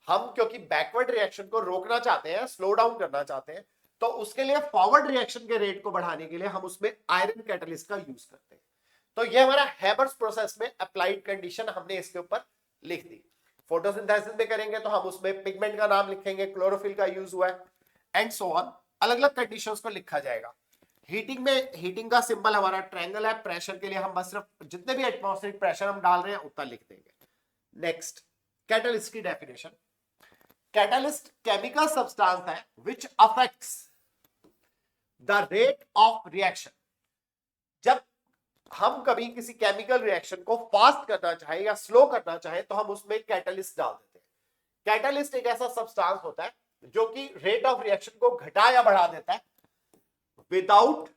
हम क्योंकि बैकवर्ड रिएक्शन को रोकना चाहते हैं, स्लो डाउन करना चाहते हैं, तो उसके लिए फॉरवर्ड रिएक्शन के रेट को बढ़ाने के लिए हम उसमें आयरन कैटलिस्ट का यूज करते हैं। तो ये हमारा हैबर्स प्रोसेस में अप्लाइड कंडीशन हमने इसके ऊपर लिख दी। फोटोसिंथेसिस में करेंगे तो हम उसमें पिगमेंट का नाम लिखेंगे, क्लोरोफिल का यूज हुआ है एंड सो ऑन, अलग अलग कंडीशंस को लिखा जाएगा। हीटिंग में हीटिंग का सिंबल हमारा ट्रायंगल है, प्रेशर के लिए हम बस सिर्फ जितने भी एटमॉस्फेरिक प्रेशर हम डाल रहे हैं उतना लिख देंगे। नेक्स्ट, कैटलिस्ट की डेफिनेशन। कैटलिस्ट केमिकल सब्सटेंस है which affects the rate of reaction. जब हम कभी किसी केमिकल रिएक्शन को फास्ट करना चाहे या स्लो करना चाहे तो हम उसमें कैटलिस्ट डाल देते हैं। कैटलिस्ट एक ऐसा सब्सटेंस होता है जो कि रेट ऑफ रिएक्शन को घटा या बढ़ा देता है without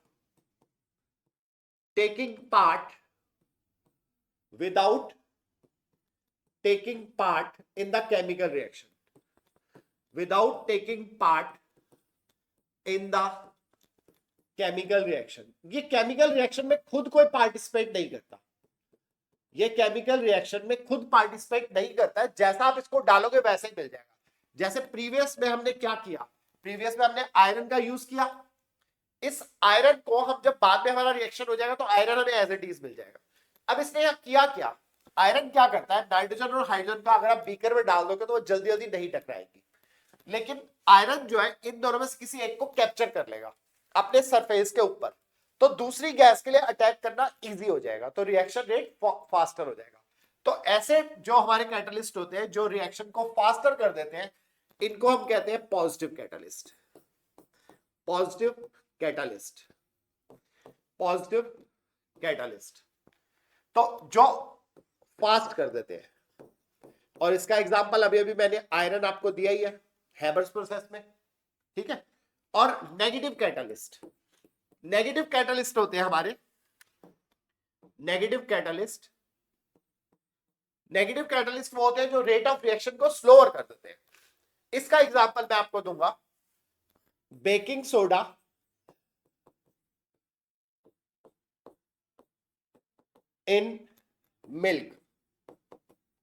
taking part in the chemical reaction, without taking part in the chemical reaction. ये केमिकल रिएक्शन में खुद कोई पार्टिसिपेट नहीं करता, ये केमिकल रिएक्शन में खुद पार्टिसिपेट नहीं करता है, जैसा आप इसको डालोगे वैसे ही मिल जाएगा। जैसे प्रीवियस में हमने क्या किया, प्रीवियस में हमने आयरन का यूज किया, इस आयरन को हम जब बाद में हमारा रिएक्शन हो जाएगा तो आयरन हमें एज इट इज मिल जाएगा। अब इसने यहां किया क्या, आयरन क्या करता है, नाइट्रोजन और हाइड्रोजन का अगर आप बीकर में डाल दोगे तो वो जल्दी जल्दी नहीं टकराएगी, लेकिन आयरन जो है इन दोनों में से किसी एक को कैप्चर कर लेगा अपने सरफेस के ऊपर, तो दूसरी गैस के लिए अटैक करना इजी हो जाएगा, तो रिएक्शन रेट फास्टर हो जाएगा। तो ऐसे जो हमारे कैटलिस्ट होते हैं जो रिएक्शन को फास्टर कर देते हैं, इनको हम कहते हैं positive catalyst. Positive catalyst, positive catalyst तो जो फास्ट कर देते हैं। और इसका एग्जांपल अभी अभी मैंने आयरन आपको दिया ही है हैबर्स प्रोसेस में, ठीक है। और नेगेटिव कैटलिस्ट, नेगेटिव कैटलिस्ट होते हैं हमारे नेगेटिव कैटलिस्ट, नेगेटिव कैटलिस्ट वो होते हैं जो रेट ऑफ रिएक्शन को स्लोअर कर देते हैं। इसका एग्जांपल मैं आपको दूंगा, बेकिंग सोडा इन मिल्क।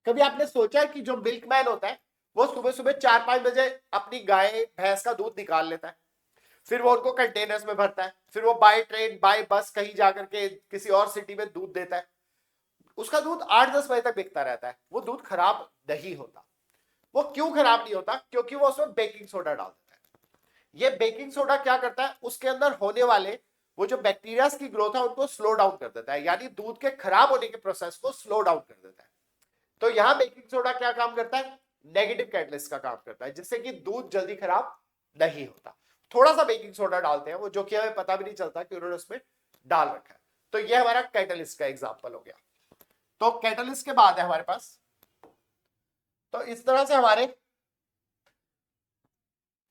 कभी आपने सोचा है कि जो मिल्कमैन होता है वो सुबह सुबह 4-5 बजे अपनी गाय भैंस का दूध निकाल लेता है, फिर वो उनको कंटेनर्स में भरता है, फिर वो बाय ट्रेन बाय बस कहीं जाकर के किसी और सिटी में दूध देता है, उसका दूध 8-10 बजे तक बिकता रहता है, वो दूध खराब नहीं होता। वो क्यों खराब नहीं होता, क्योंकि वो उसमें बेकिंग सोडा डाल देता है। ये बेकिंग सोडा क्या करता है, उसके अंदर होने वाले वो जो बैक्टीरिया की ग्रोथ है उनको स्लो डाउन कर देता है, यानी दूध के खराब होने के प्रोसेस को स्लो डाउन कर देता है। तो यहां बेकिंग सोडा क्या काम करता है, नेगेटिव कैटलिस्ट का काम करता है, जिससे कि दूध जल्दी खराब नहीं होता। थोड़ा सा बेकिंग सोडा डालते हैं वो, जो कि हमें पता भी नहीं चलता कि उन्होंने उसमें डाल रखा है। तो ये हमारा कैटलिस्ट का एग्जांपल हो गया। तो कैटलिस्ट के बाद है हमारे पास, तो इस तरह से हमारे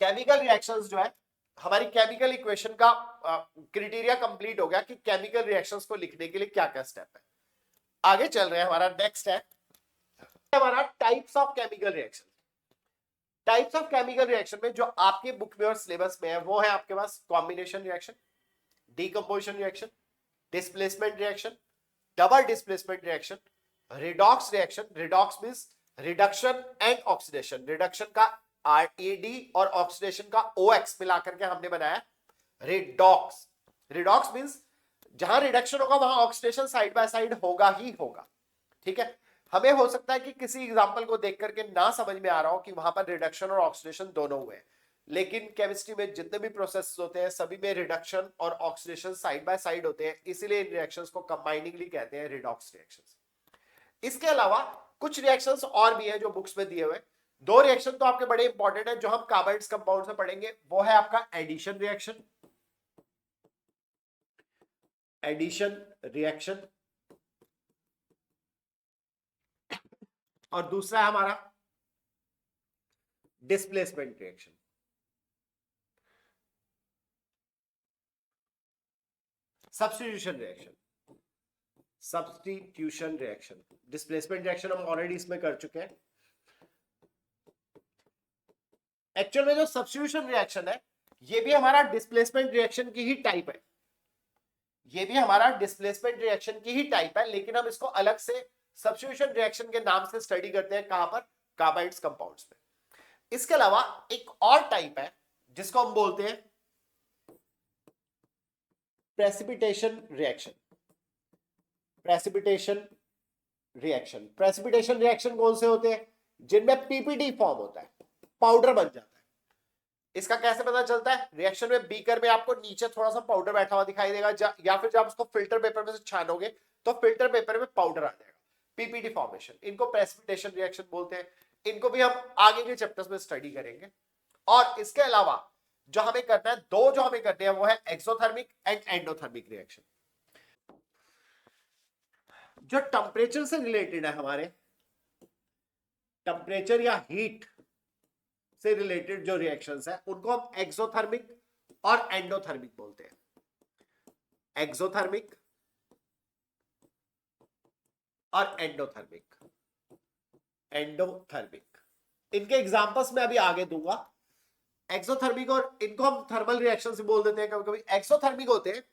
केमिकल रिएक्शंस जो है, हमारी केमिकल इक्वेशन का क्राइटेरिया कंप्लीट हो गया कि केमिकल रिएक्शंस को लिखने के लिए क्या क्या स्टेप है। आगे चल रहे हैं, हमारा नेक्स्ट है हमारा types of chemical reaction. Types of chemical reaction में जो आपके बुक में और सिलेबस में है वो है आपके पास combination reaction, decomposition reaction, displacement reaction, double displacement reaction, redox reaction. Redox means reduction and oxidation, reduction का RAD और ऑक्सीडेशन का OX मिलाकर के हमने बनाया रिडॉक्स। रिडॉक्स मींस जहां रिडक्शन होगा वहां ऑक्सीडेशन साइड बाय साइड होगा ही होगा, ठीक है। हमें हो सकता है कि किसी एग्जांपल को देख करके ना समझ में आ रहा हो कि वहां पर रिडक्शन और ऑक्सीडेशन दोनों हुए, लेकिन केमिस्ट्री में जितने भी प्रोसेस होते हैं सभी में रिडक्शन और ऑक्सीडेशन साइड बाय साइड होते हैं, इसीलिए इन रिएक्शंस को कंबाइनिंगली कहते हैं रिडॉक्स रिएक्शंस। इसके अलावा कुछ रिएक्शंस और भी है जो बुक्स में दिए हुए। दो रिएक्शन तो आपके बड़े इंपॉर्टेंट है जो हम कार्बाइड्स कंपाउंड में पढ़ेंगे, वो है आपका एडिशन रिएक्शन, एडिशन रिएक्शन, और दूसरा है हमारा displacement reaction. Substitution reaction, substitution reaction, displacement reaction हम ऑलरेडी इसमें कर चुके हैं। एक्चुअल में जो सब्स्टिट्यूशन रिएक्शन है ये भी हमारा डिस्प्लेसमेंट रिएक्शन की ही टाइप है, ये भी हमारा डिस्प्लेसमेंट रिएक्शन की ही टाइप है, लेकिन हम इसको अलग से सब्स्टिट्यूशन रिएक्शन के नाम से स्टडी करते हैं। कहां पर? कार्बाइड्स कंपाउंड्स में। इसके अलावा एक और टाइप है जिसको हम बोलते हैं precipitation reaction. Precipitation reaction, precipitation reaction कौन से होते हैं? जिनमें पीपीटी फॉर्म होता है, पाउडर बन जाता है। इसका कैसे पता चलता है? रिएक्शन में बीकर में आपको नीचे थोड़ा सा पाउडर बैठा हुआ दिखाई देगा, या फिर जब उसको फिल्टर पेपर में से छानोगे तो फिल्टर पेपर में पाउडर आ जाएगा, पीपीटी फॉर्मेशन। इनको प्रेसिपिटेशन रिएक्शन बोलते हैं। इनको भी हम आगे के चैप्टर्स में स्टडी करेंगे। और इसके अलावा जो हमें करना है, दो जो हमें करने हैं वो है एक्सोथर्मिक एंड एंडोथर्मिक रिएक्शन। जो टेम्परेचर से रिलेटेड है, हमारे टेम्परेचर या हीट से रिलेटेड जो रिएक्शंस है उनको हम एक्सोथर्मिक और एंडोथर्मिक बोलते हैं। एक्सोथर्मिक और एंडोथर्मिक। एंडोथर्मिक इनके एग्जांपल्स मैं अभी आगे दूंगा। एक्सोथर्मिक, और इनको हम थर्मल रिएक्शन से बोल देते हैं कभी कभी। एक्सोथर्मिक होते हैं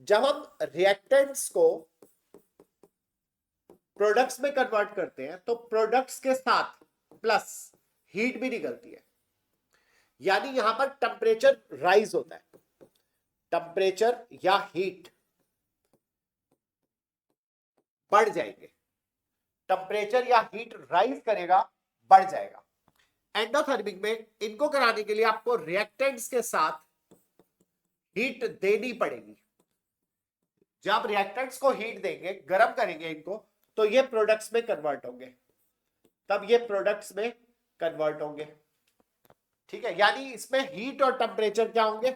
जब हम रिएक्टेंट्स को प्रोडक्ट्स में कन्वर्ट करते हैं तो प्रोडक्ट्स के साथ प्लस हीट भी निकलती है, यानी यहां पर टेम्परेचर राइज होता है। टेम्परेचर या हीट बढ़ जाएंगे, टेम्परेचर या हीट राइज करेगा, बढ़ जाएगा। एंडोथर्मिक में इनको कराने के लिए आपको रिएक्टेंट्स के साथ हीट देनी पड़ेगी। जब रिएक्टेंट्स को हीट देंगे, गर्म करेंगे इनको, तो ये प्रोडक्ट्स में कन्वर्ट होंगे, तब ये प्रोडक्ट्स में कन्वर्ट होंगे। ठीक है, यानी इसमें हीट और टेम्परेचर क्या होंगे?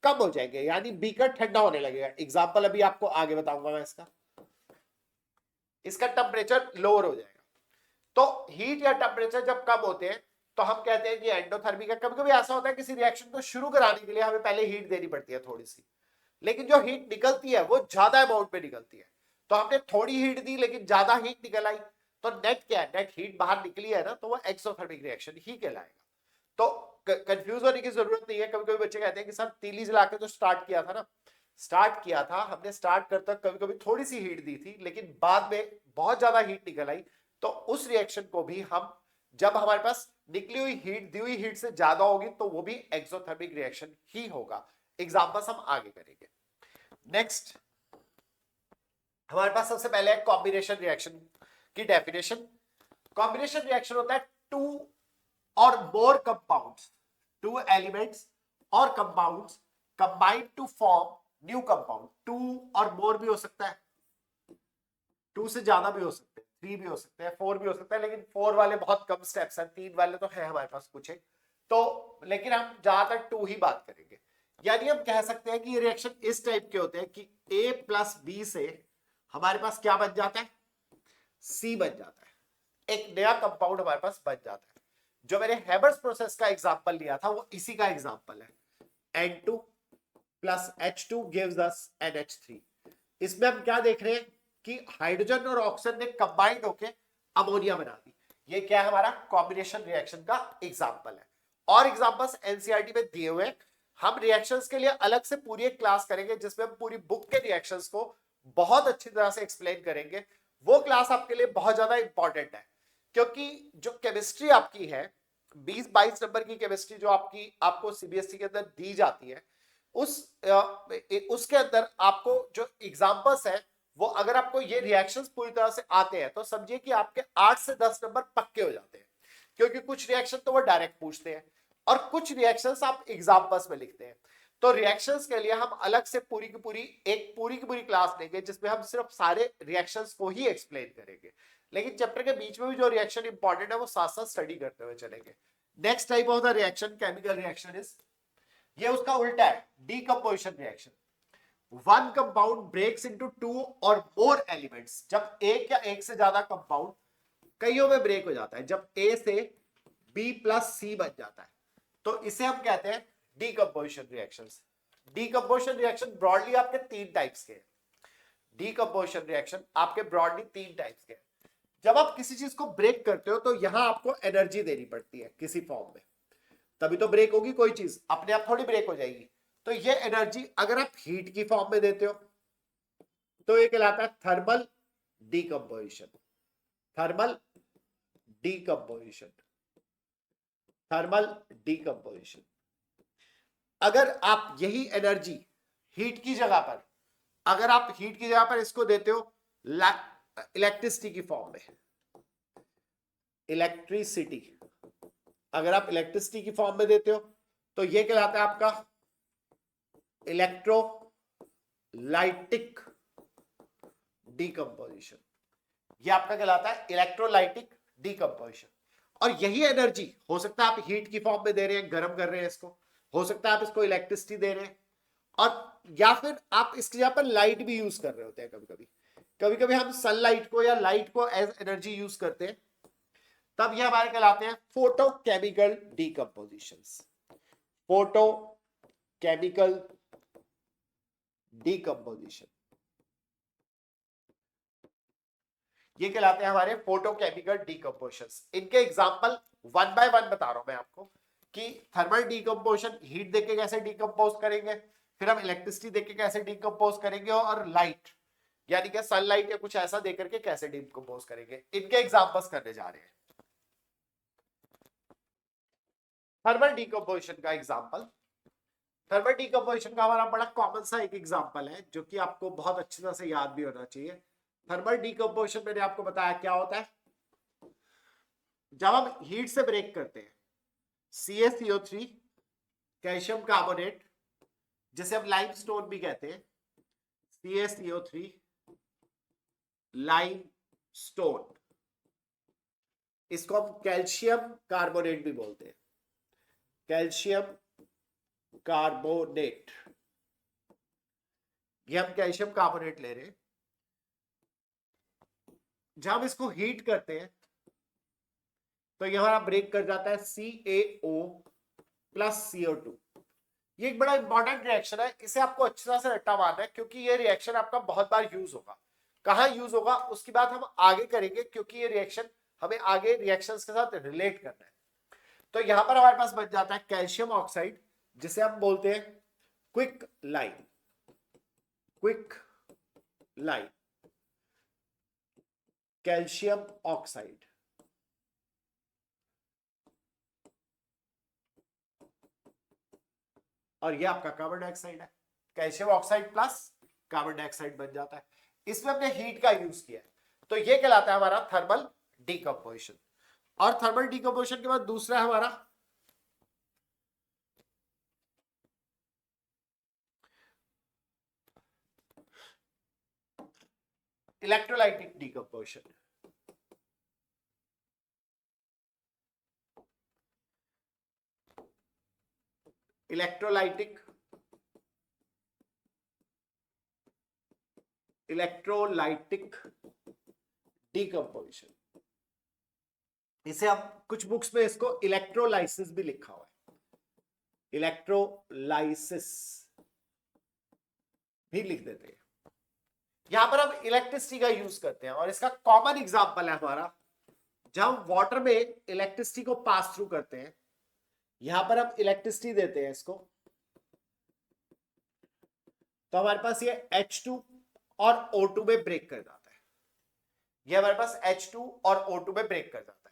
कम हो जाएंगे, यानी बीकर ठंडा होने लगेगा। एग्जांपल अभी आपको आगे बताऊंगा मैं इसका टेम्परेचर लोअर हो जाएगा। तो हीट या टेम्परेचर जब कम होते हैं तो हम कहते हैं कि एंडोथर्मिक है। कभी कभी ऐसा होता है किसी रिएक्शन को शुरू कराने के लिए हमें पहले हीट देनी पड़ती है थोड़ी सी, लेकिन जो हीट निकलती है वो ज्यादा अमाउंट में निकलती है। तो हमने थोड़ी हीट दी लेकिन ज्यादा हीट निकल आई, तो नेट क्या है? नेट हीट बाहर निकली है ना, तो वो एक्सोथर्मिक रिएक्शन ही कहलाएगा। तो कंफ्यूज होने की जरूरत नहीं है। कभी कभी बच्चे कहते हैं कि सर तीली जला के तो स्टार्ट किया था ना। स्टार्ट किया था हमने, स्टार्ट करते कभी कभी थोड़ी सी हीट दी थी, लेकिन बाद में बहुत ज्यादा हीट निकल आई, तो उस रिएक्शन को भी हम, जब हमारे पास निकली हुई हीट दी हुई हीट से ज्यादा होगी, तो वो भी एक्सोथर्मिक रिएक्शन ही होगा। एग्जांपल्स हम आगे करेंगे। नेक्स्ट हमारे पास सबसे पहले है कॉम्बिनेशन रिएक्शन की डेफिनेशन। कॉम्बिनेशन रिएक्शन होता है two or more compounds, two elements or compounds combined to form new compound. Two or more भी हो सकता है, टू से ज्यादा भी हो सकते हैं, थ्री भी हो सकते हैं, फोर भी हो सकता है, लेकिन फोर वाले बहुत कम स्टेप्स हैं, तीन वाले तो है हमारे पास कुछ है। तो लेकिन हम ज्यादातर टू ही बात करेंगे। यानी हम कह सकते हैं कि ये रिएक्शन इस टाइप के होते हैं कि ए प्लस बी से हमारे पास क्या बन जाता है? सी बन जाता है। एक नया कंपाउंड हमारे पास बन जाता है। जो मैंने हैबर्स प्रोसेस का एग्जांपल लिया था वो इसी का एग्जांपल है। N2 plus H2 gives us NH3। इसमें हम क्या देख रहे हैं कि हाइड्रोजन और ऑक्सीजन ने कंबाइंड होके अमोनिया बना दी। ये क्या है? हमारा कॉम्बिनेशन रिएक्शन का एग्जांपल है। और एग्जांपल्स एनसीईआरटी में दिए हुए। हम रिएक्शंस के लिए अलग से पूरी एक क्लास करेंगे जिसमें हम पूरी बुक के रिएक्शंस को बहुत अच्छी तरह से एक्सप्लेन करेंगे। वो क्लास आपके लिए बहुत ज्यादा इंपॉर्टेंट है, क्योंकि जो केमिस्ट्री आपकी है 20-22 नंबर की केमिस्ट्री जो आपको सीबीएसई के अंदर दी जाती है, उसके अंदर आपको जो एग्जांपल्स है, वो अगर आपको ये रिएक्शंस पूरी तरह से आते हैं तो समझिए कि आपके 8 से 10 नंबर पक्के हो जाते हैं। क्योंकि कुछ रिएक्शन तो वो डायरेक्ट पूछते हैं और कुछ रिएक्शंस आप एग्जांपल्स में लिखते हैं। तो रिएक्शंस के लिए हम अलग से पूरी की पूरी क्लास लेंगे जिसमें हम सिर्फ सारे रिएक्शंस को ही एक्सप्लेन करेंगे, लेकिन चैप्टर के बीच में भी जो रिएक्शन इंपॉर्टेंट है वो साथ साथ स्टडी करते हुए चलेंगे। Next type of the reaction chemical reaction is, ये उसका उल्टा है, decomposition reaction. One compound breaks into two or more elements. जब एक या एक से ज्यादा कंपाउंड कईयों में ब्रेक हो जाता है, जब ए से बी प्लस सी बन जाता है, तो इसे हम कहते हैं decomposition reactions. Decomposition reaction broadly आपके तीन टाइप्स के हैं। डीकंपोजिशन रिएक्शन आपके ब्रॉडली तीन टाइप्स के हैं। जब आप किसी चीज को ब्रेक करते हो तो यहां आपको एनर्जी देनी पड़ती है किसी फॉर्म में, तभी तो ब्रेक होगी। कोई चीज अपने आप थोड़ी ब्रेक हो जाएगी। तो ये एनर्जी अगर आप हीट की फॉर्म में देते हो तो ये कहलाता है thermal decomposition. Thermal decomposition, thermal decomposition. अगर आप यही एनर्जी हीट की जगह पर, अगर आप हीट की जगह पर इसको देते हो इलेक्ट्रिसिटी की फॉर्म में, इलेक्ट्रिसिटी, अगर आप इलेक्ट्रिसिटी की फॉर्म में देते हो तो ये कहलाता है आपका इलेक्ट्रोलाइटिक डीकंपोजिशन। ये आपका कहलाता है इलेक्ट्रोलाइटिक डीकंपोजिशन। और यही एनर्जी हो सकता है आप हीट की फॉर्म में दे रहे हैं, गर्म कर रहे हैं इसको, हो सकता है आप इसको इलेक्ट्रिसिटी दे रहे हैं, और या फिर आप इसकी जगह पर लाइट भी यूज कर रहे होते हैं। कभी कभी कभी कभी हम सनलाइट को या लाइट को एज एनर्जी यूज करते हैं, तब ये हमारे कहलाते हैं फोटोकेमिकल डीकंपोजिशंस। फोटोकेमिकल डीकंपोजिशन, ये कहलाते हैं हमारे फोटोकेमिकल डीकंपोजिशंस। इनके एग्जांपल वन बाय वन बता रहा हूं मैं आपको कि थर्मल डीकंपोजिशन हीट देके कैसे डीकंपोज करेंगे, फिर हम इलेक्ट्रिसिटी देके कैसे डीकंपोज करेंगे, और लाइट यानी कि सनलाइट या कुछ ऐसा देकर के कैसे डीकंपोज करेंगे। इनके एग्जांपल्स करने जा रहे हैं। थर्मल डीकंपोजिशन का एग्जांपल, थर्मल डीकंपोजिशन का हमारा बड़ा कॉमन सा एक एग्जांपल है जो कि आपको बहुत अच्छी तरह से याद भी होना चाहिए। थर्मल डीकंपोजिशन मैंने आपको बताया क्या होता है। जब हम हीट से ब्रेक करते हैं CaCO3 कैल्शियम कार्बोनेट, जिसे हम लाइमस्टोन भी कहते हैं, CaCO3 लाइमस्टोन, इसको हम कैल्शियम कार्बोनेट भी बोलते हैं, कैल्शियम कार्बोनेट। ये हम कैल्शियम कार्बोनेट ले रहे हैं। जब हम इसको हीट करते हैं तो ये हमारा ब्रेक कर जाता है CaO प्लस CO2। ये एक बड़ा इंपॉर्टेंट रिएक्शन है, इसे आपको अच्छी तरह से रट्टा मारना है क्योंकि ये रिएक्शन आपका बहुत बार यूज होगा। कहां यूज होगा उसकी बात हम आगे करेंगे, क्योंकि ये रिएक्शन हमें आगे रिएक्शंस के साथ रिलेट करना है। तो यहां पर हमारे पास बन जाता है कैल्शियम ऑक्साइड, जिसे हम बोलते हैं quick line, quick line calcium oxide. और ये आपका कार्बन डाइऑक्साइड है, calcium oxide plus carbon dioxide बन जाता है। इसमें हमने हीट का यूज किया है, तो ये कहलाता है हमारा थर्मल डीकंपोजिशन। और थर्मल डीकंपोजिशन के बाद दूसरा है हमारा electrolytic decomposition. Electrolytic electrolytic decomposition, इसे हम कुछ बुक्स में इसको इलेक्ट्रोलाइसिस भी लिखा हुआ है, इलेक्ट्रोलाइसिस भी लिख देते हैं। यहां पर हम इलेक्ट्रिसिटी का यूज करते हैं और इसका कॉमन एग्जांपल है हमारा, जब हम वाटर में इलेक्ट्रिसिटी को पास थ्रू करते हैं, यहां पर हम इलेक्ट्रिसिटी देते हैं इसको, तो हमारे पास ये H2 और O2 में ब्रेक कर जाता है। ये हमारे पास H2 और O2 में ब्रेक कर जाता है।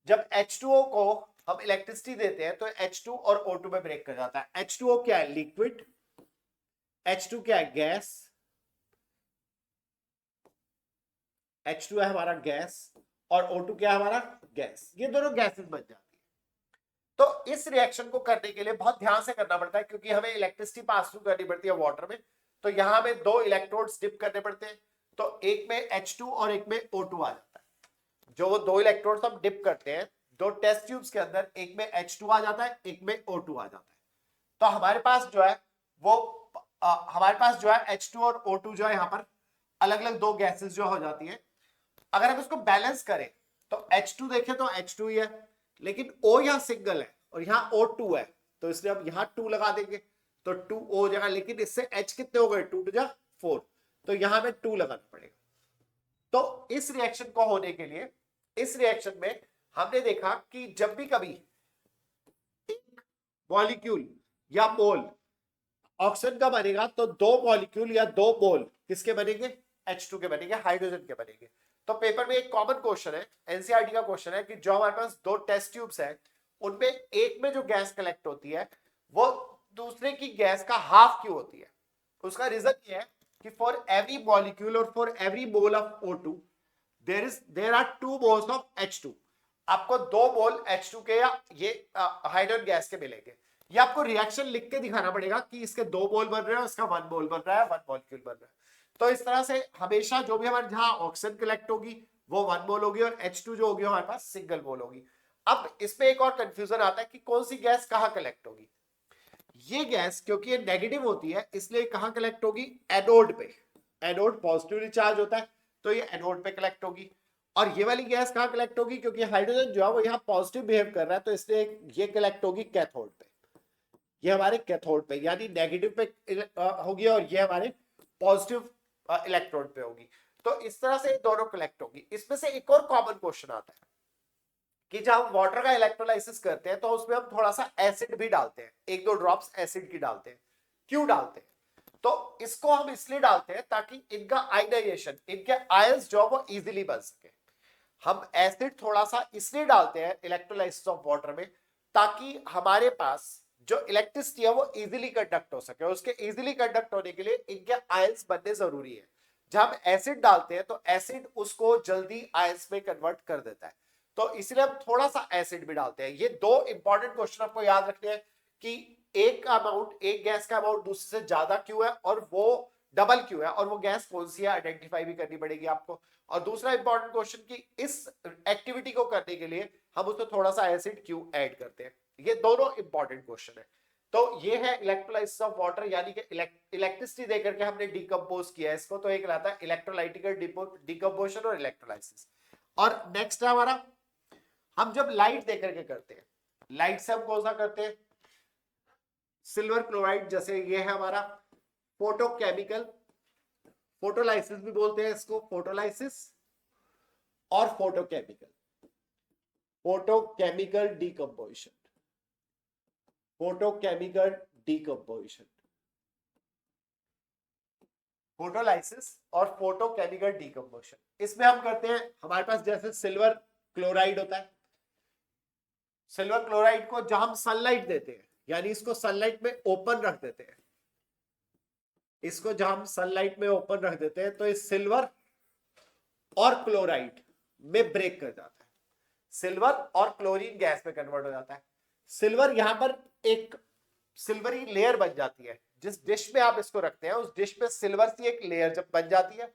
जब H2O को हम इलेक्ट्रिसिटी देते हैं तो H2 और O2 में ब्रेक कर जाता है। H2O क्या है? लिक्विड। H2 क्या है? गैस। H2 है हमारा गैस और O2 क्या है हमारा? गैस। ये दोनों गैसेस बन जाती है। तो इस रिएक्शन को करने के लिए बहुत ध्यान से करना पड़ता है, क्योंकि हमें इलेक्ट्रिसिटी पास थ्रू करनी पड़ती है वाटर में। तो यहां हमें दो इलेक्ट्रोड्स डिप करने पड़ते हैं, तो एक में H2 और एक में O2 आ जाता है। जो वो दो इलेक्ट्रोड्स हम डिप करते हैं दो टेस्ट ट्यूब्स के अंदर, एक में H2 आ जाता है, एक में O2 आ जाता है। तो हमारे पास जो है वो हमारे पास जो है H2 और O2 जो है यहाँ पर अलग अलग दो गैसेस जो हो जाती है। अगर हम इसको बैलेंस करें तो H2 देखें तो H2 ही है, लेकिन O यहाँ सिंगल है और यहाँ O2 है, तो इसलिए हम यहाँ 2 लगा देंगे तो 2O हो जाएगा। लेकिन इससे H कितने हो गए? 2 2 4, तो यहाँ में 2 लगाना पड़ेगा। तो इस रिएक्शन को होने के लिए, इस रिएक्शन में हमने देखा कि जब भी कभी एक मॉलिक्यूल या मोल ऑक्सीजन का बनेगा तो 2 मॉलिक्यूल या 2 मोल किसके बनेंगे, H2 के बनेंगे, हाइड्रोजन के बनेंगे। तो पेपर में एक कॉमन क्वेश्चन है, एनसीईआरटी का क्वेश्चन है कि जो हमारे पास 2 टेस्ट ट्यूब्स है उनमें एक में जो गैस कलेक्ट होती है वो दूसरे की गैस का हाफ क्यों होती है। उसका रीजन ये है कि for every molecule or for every mole of O2 there are 2 moles of H2। आपको 2 मोल H2 के या ये हाइड्रोजन गैस के मिलेंगे। ये आपको रिएक्शन लिख के दिखाना पड़ेगा कि इसके 2 मोल बन रहे हैं, उसका 1 मोल बन रहा है, 1 मॉलिक्यूल बन रहा है। तो इस तरह से हमेशा जो भी हमारे जहां ऑक्सीजन कलेक्ट होगी वो 1 मोल होगी और H2 जो होगी हमारे पास सिंगल मोल होगी। अब इसमें एक और कंफ्यूजन आता है कि कौन सी गैस कहां कलेक्ट होगी। ये गैस क्योंकि ये नेगेटिव होती है इसलिए कहां कलेक्ट होगी, एनोड पे। एनोड पॉजिटिवली चार्ज होता है तो ये एनोड पे कलेक्ट होगी। और ये वाली गैस कहां कलेक्ट होगी, क्योंकि हाइड्रोजन जो है वो यहाँ पॉजिटिव बिहेव कर रहा है तो इसलिए ये कलेक्ट होगी कैथोड पे। ये हमारे कैथोड पे यानी नेगेटिव पे होगी और ये हमारे पॉजिटिव इलेक्ट्रोड पे होगी। तो इस तरह से दोनों कलेक्ट होगी। इसमें से एक और कॉमन क्वेश्चन आता है कि जब हम वाटर का इलेक्ट्रोलाइसिस करते हैं तो उसमें हम थोड़ा सा एसिड भी डालते हैं, 1-2 ड्रॉप्स एसिड की डालते हैं। क्यों डालते हैं, तो इसको हम इसलिए डालते हैं ताकि इनका आयनाइजेशन, इनके आयंस जो वो इजीली बन सके। हम एसिड थोड़ा सा इसलिए डालते हैं इलेक्ट्रोलाइसिस ऑफ वाटर में ताकि हमारे पास जो इलेक्ट्रिसिटी है वो इजीली कंडक्ट हो सके। उसके इजीली कंडक्ट होने के लिए इनके आयंस बनने जरूरी है। जब हम एसिड डालते हैं तो एसिड उसको जल्दी आयंस में कन्वर्ट कर देता है, तो इसलिए हम थोड़ा सा एसिड भी डालते हैं। ये 2 इंपॉर्टेंट क्वेश्चन आपको याद रखने हैं कि एक अमाउंट, एक गैस का अमाउंट दूसरे से ज्यादा क्यों है और वो डबल क्यों है और वो गैस कौन सी है आइडेंटिफाई भी करनी पड़ेगी आपको। और दूसरा इंपॉर्टेंट क्वेश्चन कि इस एक्टिविटी को करने के लिए हम उसमें थोड़ा सा एसिड क्यों ऐड करते हैं। ये दोनों इंपॉर्टेंट क्वेश्चन है। तो ये है इलेक्ट्रोलाइसिस ऑफ वाटर, यानी कि इलेक्ट्रिसिटी देकर के हमने डिकम्पोज किया है इसको, तो एक कहलाता है इलेक्ट्रोलाइटिकल डिकम्पोजिशन और इलेक्ट्रोलाइसिस। और नेक्स्ट है हमारा, हम जब लाइट देकर के करते हैं, लाइट से हम कौन सा करते हैं, सिल्वर क्लोराइड, जैसे ये है हमारा फोटोकेमिकल, फोटोलाइसिस भी बोलते हैं इसको, फोटोलाइसिस और photochemical, photochemical decomposition, photochemical decomposition, photolysis और फोटोकेमिकल डिकम्पोजिशन। इसमें हम करते हैं, हमारे पास जैसे सिल्वर क्लोराइड होता है, सिल्वर क्लोराइड को जब हम सनलाइट देते हैं यानी इसको सनलाइट में ओपन रख देते हैं, इसको जब हम सनलाइट में ओपन रख देते हैं तो इस सिल्वर और क्लोराइड में ब्रेक कर जाता है, सिल्वर और क्लोरीन गैस में कन्वर्ट हो जाता है। सिल्वर यहां पर एक सिल्वरी लेयर बन जाती है, जिस डिश में आप इसको रखते हैं उस डिश में सिल्वर सी एक लेयर जब बन जाती है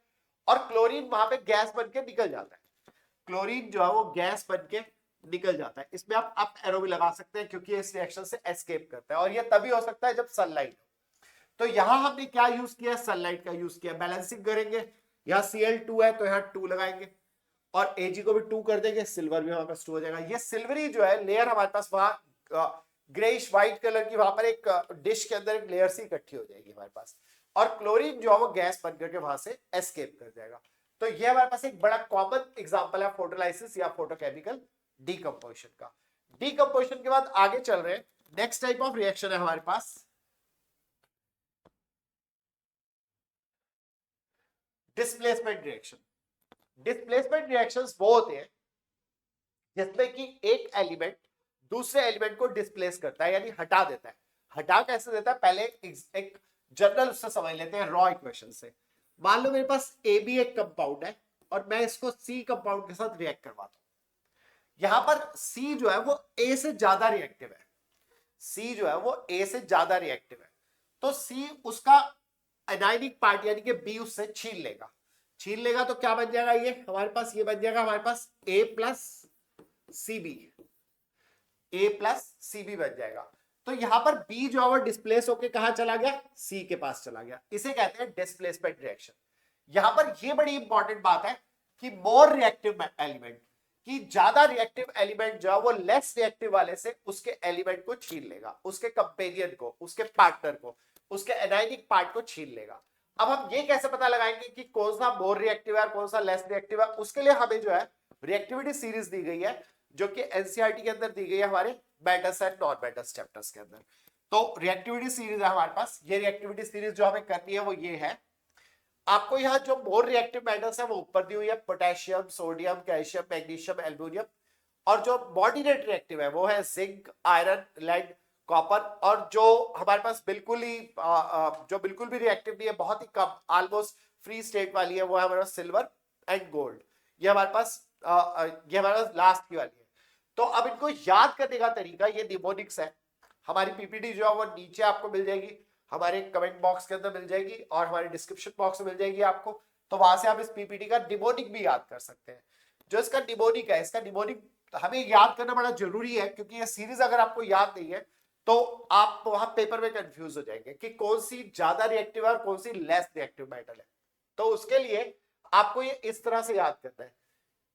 और क्लोरीन वहां पे गैस बन के निकल जाता है। क्लोरीन जो है वो गैस बन के निकल जाता है। इसमें आप अप एरो भी लगा सकते हैं क्योंकि इस रिएक्शन से एस्केप करता है और ये तभी हो सकता है जब सनलाइट हो। तो यहां हमने क्या यूज किया, सनलाइट का यूज किया। बैलेंसिंग करेंगे, यहाँ Cl2 है तो यहाँ 2 लगाएंगे और Ag को भी 2 कर देंगे, सिल्वर भी हमारे पास 2 हो जाएगा। ये सिल्वरी जो है लेयर हमारे पास वहां ग्रेइश व्हाइट कलर की वहां पर एक डिश के अंदर एक लेयर सी इकट्ठी हो जाएगी हमारे पास, और क्लोरीन जो है वो गैस बन करके वहां से एस्केप कर जाएगा। तो ये हमारे पास एक बड़ा कॉमन एग्जांपल है फोटोलाइसिस या फोटोकेमिकल डिकम्पोजिशन का। डिकम्पोजिशन के बाद आगे चल रहे हैं, नेक्स्ट टाइप ऑफ रिएक्शन है हमारे पास डिस्प्लेसमेंट रिएक्शन। डिस्प्लेसमेंट रिएक्शंस वो होते हैं जिसमें कि एक एलिमेंट दूसरे एलिमेंट को डिस्प्लेस करता है यानी हटा देता है। हटा कैसे देता है, पहले एक जनरल उससे समझ लेते हैं रॉ इक्वेशन से। मान लो मेरे पास ए बी एक कंपाउंड है और मैं इसको सी कंपाउंड के साथ रिएक्ट करवाता हूं। यहां पर सी जो है वो ए से ज्यादा रिएक्टिव है, सी जो है वो ए से ज्यादा रिएक्टिव है, तो सी उसका एनायनिक पार्ट यानी कि बी उससे छीन लेगा। छीन लेगा तो क्या बन जाएगा, ये हमारे पास ये बन जाएगा हमारे पास ए प्लस सी बी, ए प्लस सी बी बन जाएगा। तो यहां पर बी जो है वो डिस्प्लेस होकर कहां चला गया, सी के पास चला गया। इसे कहते हैं डिस्प्लेसमेंट रिएक्शन। यहां पर ये बड़ी इंपॉर्टेंट बात है कि मोर रिएक्टिव एलिमेंट, कि ज्यादा रिएक्टिव एलिमेंट जो है वो लेस रिएक्टिव वाले से उसके एलिमेंट को छीन लेगा, उसके कंपेनियन को, उसके पार्टनर को, उसके एनायनिक पार्ट को छीन लेगा। अब हम ये कैसे पता लगाएंगे कि कौन सा मोर रिएक्टिव है और कौन सा लेस रिएक्टिव है, उसके लिए हमें जो है रिएक्टिविटी सीरीज दी गई है जो कि एनसीईआरटी के अंदर दी गई है हमारे metals and non metals chapters के अंदर। तो रिएक्टिविटी सीरीज है हमारे पास। ये रिएक्टिविटी सीरीज जो हमें करनी है वो ये है। आपको यहाँ जो मोर रिएक्टिव मेटल्स है वो ऊपर दी हुई है, potassium, sodium, calcium, magnesium, aluminium. और जो मॉडरेट रिएक्टिव है वो है जिंक, आयरन, लेड, कॉपर। और जो हमारे पास बिल्कुल ही जो बिल्कुल भी रिएक्टिव नहीं है, बहुत ही कम, ऑलमोस्ट फ्री स्टेट वाली है, वो है हमारे पास सिल्वर एंड गोल्ड। ये हमारे पास लास्ट की वाली है। तो अब इनको याद करने का तरीका, ये निमोनिक्स है। हमारी पीपीटी जो है वो नीचे आपको मिल जाएगी, हमारे कमेंट बॉक्स के अंदर मिल जाएगी और हमारे डिस्क्रिप्शन बॉक्स में मिल जाएगी आपको। तो वहां से आप इस पीपीटी का निमोनिक भी याद कर सकते हैं। जो इसका निमोनिक है, इसका निमोनिक हमें याद करना बड़ा जरूरी है, क्योंकि ये सीरीज अगर आपको याद नहीं है तो आप वहां पेपर में कंफ्यूज हो जाएंगे कि कौन सी ज्यादा रिएक्टिव है और कौन सी लेस रिएक्टिव मेटल है। तो उसके लिए आपको ये इस तरह से याद करना है।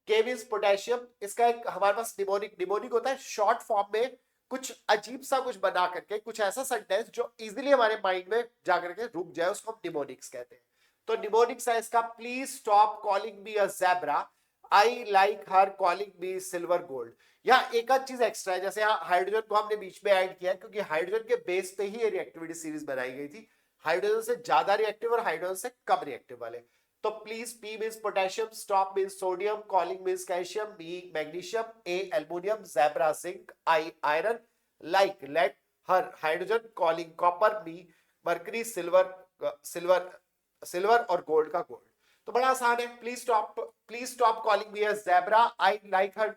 के मींस पोटेशियम, इसका एक हमारे पास निमोनिक होता है शॉर्ट फॉर्म में, कुछ अजीब सा कुछ बना करके, कुछ ऐसा सेंटेंस जो इजीली हमारे माइंड में जाकर के रुक जाए, उसको हम निमोनिक्स कहते हैं। तो निमोनिक्स है इसका, please stop calling me a zebra, I like her calling me silver gold. यहाँ एक आध चीज एक्स्ट्रा है, जैसे यहाँ हाइड्रोजन को हमने बीच में ऐड किया है, क्योंकि हाइड्रोजन के बेस पे ही ये रिएक्टिविटी सीरीज बनाई गई थी। हाइड्रोजन से ज्यादा रिएक्टिव और हाइड्रोजन से कम रिएक्टिव वाले। तो please, P means potassium, stop means sodium, calling means calcium, B magnesium, A aluminium, zebra zinc, I iron, like lead, her hydrogen, calling copper, B mercury, silver और gold का gold. तो बड़ा आसान है। Please stop calling me a zebra, I like her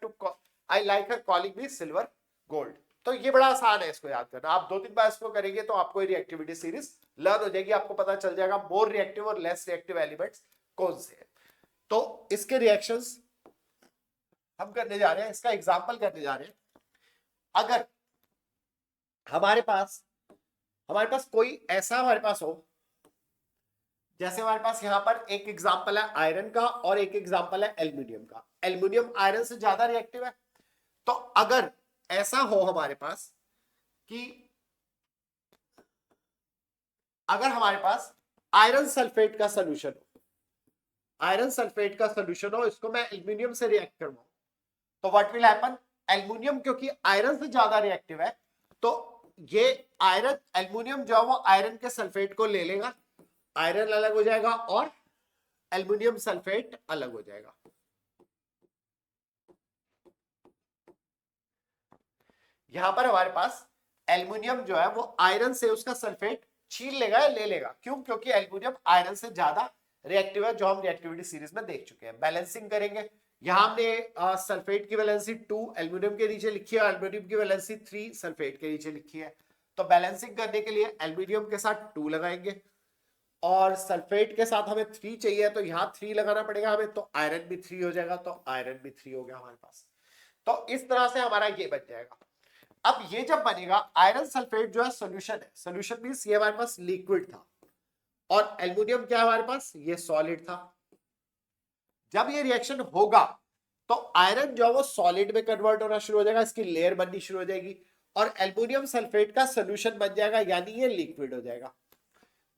calling me silver gold. तो ये बड़ा आसान है इसको याद करना। आप 2-3 बार इसको करेंगे तो आपको ये रिएक्टिविटी सीरीज लर्न हो जाएगी, आपको पता चल जाएगा मोर रिएक्टिव और लेस रिएक्टिव एलिमेंट्स कौन से हैं। तो इसके रिएक्शंस हम करने जा रहे हैं, इसका एग्जांपल करने जा रहे हैं। अगर हमारे पास कोई ऐसा हमारे पास हो, जैसे हमारे पास यहां पर एक एग्जांपल है आयरन का और एक एग्जांपल है एल्युमिनियम का। एल्युमिनियम आयरन से ज्यादा रिएक्टिव है। तो अगर ऐसा हो हमारे पास कि अगर हमारे पास आयरन सल्फेट का सोल्यूशन हो, इसको मैं एल्युमिनियम से रिएक्ट करवाऊं, तो व्हाट विल हैपन, एल्युमिनियम क्योंकि आयरन से ज्यादा रिएक्टिव है, तो ये एल्युमिनियम जो है वो आयरन के सल्फेट को ले लेगा, आयरन अलग हो जाएगा और एल्युमिनियम सल्फेट अलग हो जाएगा। यहां पर हमारे पास एल्युमिनियम जो है वो आयरन से उसका सल्फेट छीन लेगा या ले लेगा। क्यों? क्योंकि एल्युमिनियम आयरन से ज्यादा रिएक्टिव है, जो हम रिएक्टिविटी सीरीज में देख चुके हैं। बैलेंसिंग करेंगे, यहां हमने सल्फेट की वैलेंसी 2 एल्युमिनियम के नीचे लिखी है, एल्युमिनियम की वैलेंसी 3 सल्फेट के नीचे लिखी है। तो बैलेंसिंग करने के लिए एल्युमिनियम के साथ 2 लगाएंगे और सल्फेट के साथ हमें 3 चाहिए, तो यहाँ 3 लगाना पड़ेगा हमें, तो आयरन भी 3 हो जाएगा, तो आयरन भी 3 हो गया हमारे पास। तो इस तरह से हमारा ये बन जाएगा। अब ये जब बनेगा, आयरन सल्फेट जो है सोल्यूशन है, सोल्यूशन मींस ये हमारे पास लिक्विड था, और एल्युमिनियम क्या है हमारे पास, ये सॉलिड था। जब ये रिएक्शन होगा तो आयरन जो है वो सॉलिड में कन्वर्ट होना शुरू हो जाएगा, इसकी लेयर बननी शुरू हो जाएगी, और एल्युमिनियम सल्फेट का सोल्यूशन बन जाएगा, यानी ये लिक्विड हो जाएगा।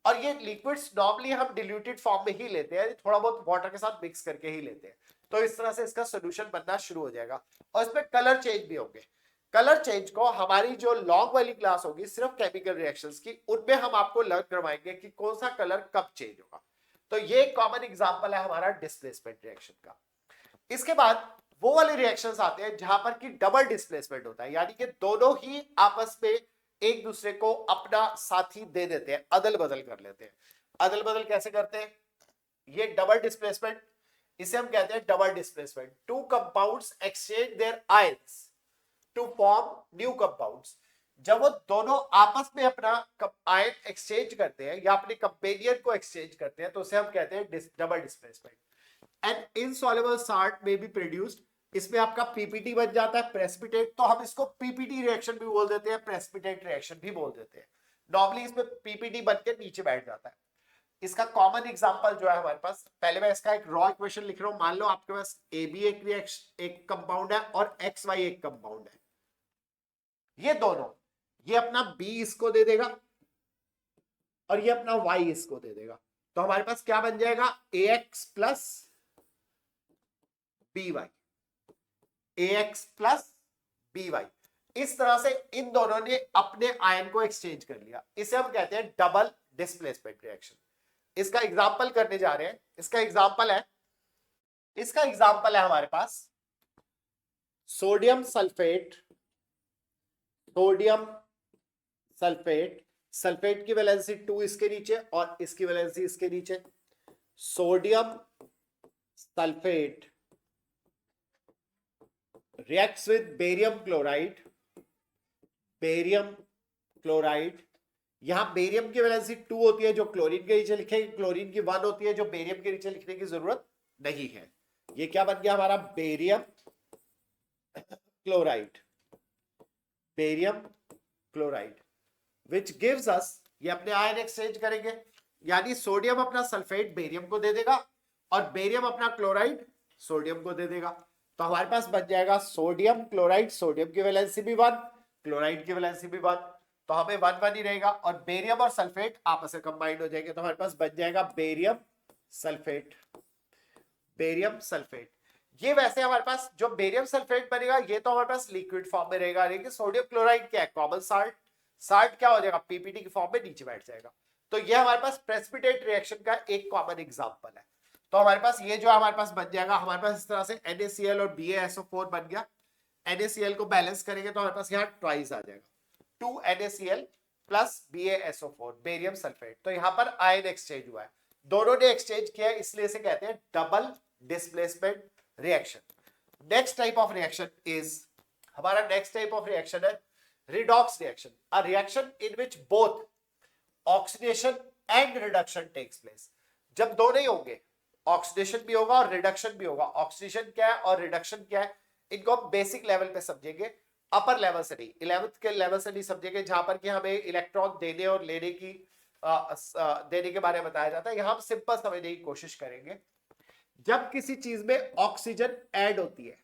और ये लिक्विड्स नॉर्मली हम डिल्यूटेड फॉर्म में ही लेते हैं, थोड़ा बहुत वाटर के साथ मिक्स करके ही लेते हैं। तो इस तरह से इसका सोल्यूशन बनना शुरू हो जाएगा, और इसमें कलर चेंज भी होंगे। कलर चेंज को हमारी जो लॉन्ग वाली क्लास होगी सिर्फ केमिकल रिएक्शंस की, उनमें हम आपको लर्न करवाएंगे कि कौन सा कलर कब चेंज होगा। तो ये कॉमन एग्जांपल है हमारा डिस्प्लेसमेंट रिएक्शन का। इसके बाद वो वाले रिएक्शंस आते हैं जहां पर कि डबल डिस्प्लेसमेंट होता है, यानी कि दोनों ही आपस में एक दूसरे को अपना साथी दे देते हैं, अदल बदल कर लेते हैं। अदल बदल कैसे करते हैं? ये डबल डिस्प्लेसमेंट, इसे हम कहते हैं double displacement. Two compounds exchange their ions to form new compounds. जब वो दोनों आपस में अपना आयन एक्सचेंज करते हैं या अपने कंपेनियन को एक्सचेंज करते हैं, तो उसे हम कहते हैं double displacement. And insoluble salt में बी प्रोड्यूस्ड, इसमें आपका पीपीटी बन जाता है, प्रेसिपिटेट। तो हम इसको पीपीटी रिएक्शन भी बोल देते हैं, प्रेसिपिटेट रिएक्शन भी बोल देते हैं। नॉर्मली इसमें पीपीटी बन के नीचे बैठ जाता है। इसका कॉमन एग्जांपल जो है हमारे पास, पहले मैं इसका एक रॉ इक्वेशन लिख रहा हूं। मान लो आपके पास ए बी एक रिएक्शन, एक कंपाउंड है, और एक्स वाई एक कंपाउंड है। ये दोनों, ये अपना बी इसको दे देगा और ये अपना वाई इसको दे देगा। तो हमारे पास क्या बन जाएगा, ए एक्स प्लस बी वाई, ए एक्स प्लस बी वाई। इस तरह से इन दोनों ने अपने आयन को एक्सचेंज कर लिया, इसे हम कहते हैं डबल डिस्प्लेसमेंट रिएक्शन। इसका एग्जांपल करने जा रहे हैं। इसका एग्जांपल है हमारे पास सोडियम सल्फेट, सल्फेट की वैलेंसी 2 इसके नीचे और इसकी वैलेंसी इसके नीचे। Sodium sulphate reacts with barium chloride। यहां बेरियम की वैलेंसी 2 होती है जो क्लोरीन के नीचे लिखेंगे, क्लोरीन की 1 होती है जो बेरियम के नीचे लिखने की जरूरत नहीं है। ये क्या बन गया हमारा barium chloride which gives us, ये अपने आयन एक्सचेंज करेंगे, यानी सोडियम अपना सल्फेट बेरियम को दे देगा और बेरियम अपना क्लोराइड सोडियम को दे देगा। तो हमारे पास बन जाएगा सोडियम क्लोराइड, सोडियम की वैलेंसी भी 1, क्लोराइड की वैलेंसी भी 1, तो हमें 1 1 ही रहेगा और बेरियम और सल्फेट आपस में कंबाइंड हो जाएंगे, तो हमारे पास बन जाएगा बेरियम सल्फेट। ये वैसे हमारे पास जो बेरियम सल्फेट बनेगा ये तो हमारे पास लिक्विड फॉर्म में रहेगा, लेकिन सोडियम क्लोराइड क्या है, कॉमन साल्ट क्या हो जाएगा, पीपीटी की फॉर्म में नीचे बैठ जाएगा। तो ये हमारे पास प्रेसिपिटेट रिएक्शन का एक कॉमन एग्जांपल है। तो हमारे पास ये जो हमारे पास बन जाएगा, हमारे पास इस तरह से NaCl और BaSO4 बन गया। NaCl को बैलेंस करेंगे तो हमारे पास यहाँ ट्वाइस आ जाएगा, 2 NaCl plus BaSO4 barium sulphate. तो यहाँ पर आयन एक्सचेंज हुआ है, दोनों ने एक्सचेंज किया, इसलिए इसे कहते हैं double displacement reaction. Next type of reaction है redox reaction, a reaction in which both oxidation and reduction takes place। जब दोनों ही होंगे, ऑक्सीडेशन भी होगा और रिडक्शन भी होगा। ऑक्सीडेशन क्या है और रिडक्शन क्या है, इनको हम बेसिक लेवल पे समझेंगे, अपर लेवल से नहीं, 11th के लेवल से नहीं समझेंगे, जहां पर कि हमें इलेक्ट्रॉन देने और लेने की देने के बारे में बताया जाता है। यहां हम सिंपल समझने की कोशिश करेंगे। जब किसी चीज में ऑक्सीजन ऐड होती है,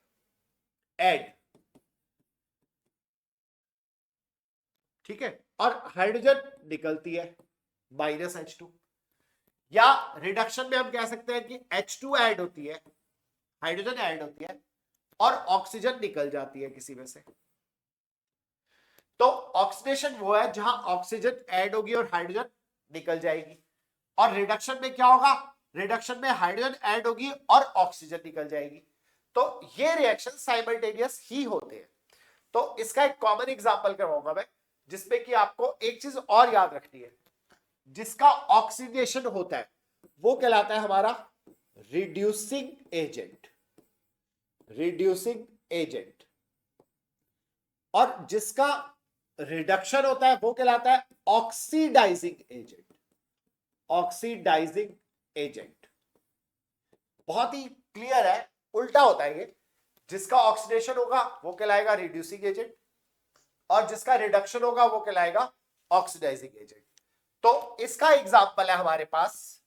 ठीक है, और हाइड्रोजन निकलती है -H2, या रिडक्शन में हम कह सकते हैं कि H2 ऐड होती है, हाइड्रोजन ऐड होती है और ऑक्सीजन निकल जाती है किसी में से। तो ऑक्सीडेशन वो है जहां ऑक्सीजन ऐड होगी और हाइड्रोजन निकल जाएगी, और रिडक्शन में क्या होगा, रिडक्शन में हाइड्रोजन ऐड होगी और ऑक्सीजन निकल जाएगी। तो ये रिएक्शन साइमल्टेनियस ही होते हैं। तो इसका एक कॉमन एग्जांपल करवाऊंगा मैं, जिसमें कि आपको एक चीज और याद रखनी है, जिसका ऑक्सीडेशन होता है वो कहलाता है हमारा रिड्यूसिंग एजेंट, और जिसका रिडक्शन होता है वो कहलाता है ऑक्सीडाइजिंग एजेंट। बहुत ही क्लियर है, उल्टा होता है ये, जिसका ऑक्सीडेशन होगा वो कहलाएगा रिड्यूसिंग एजेंट और जिसका रिडक्शन होगा वो कहलाएगा ऑक्सीडाइजिंग एजेंट। तो इसका एग्जांपल है हमारे पास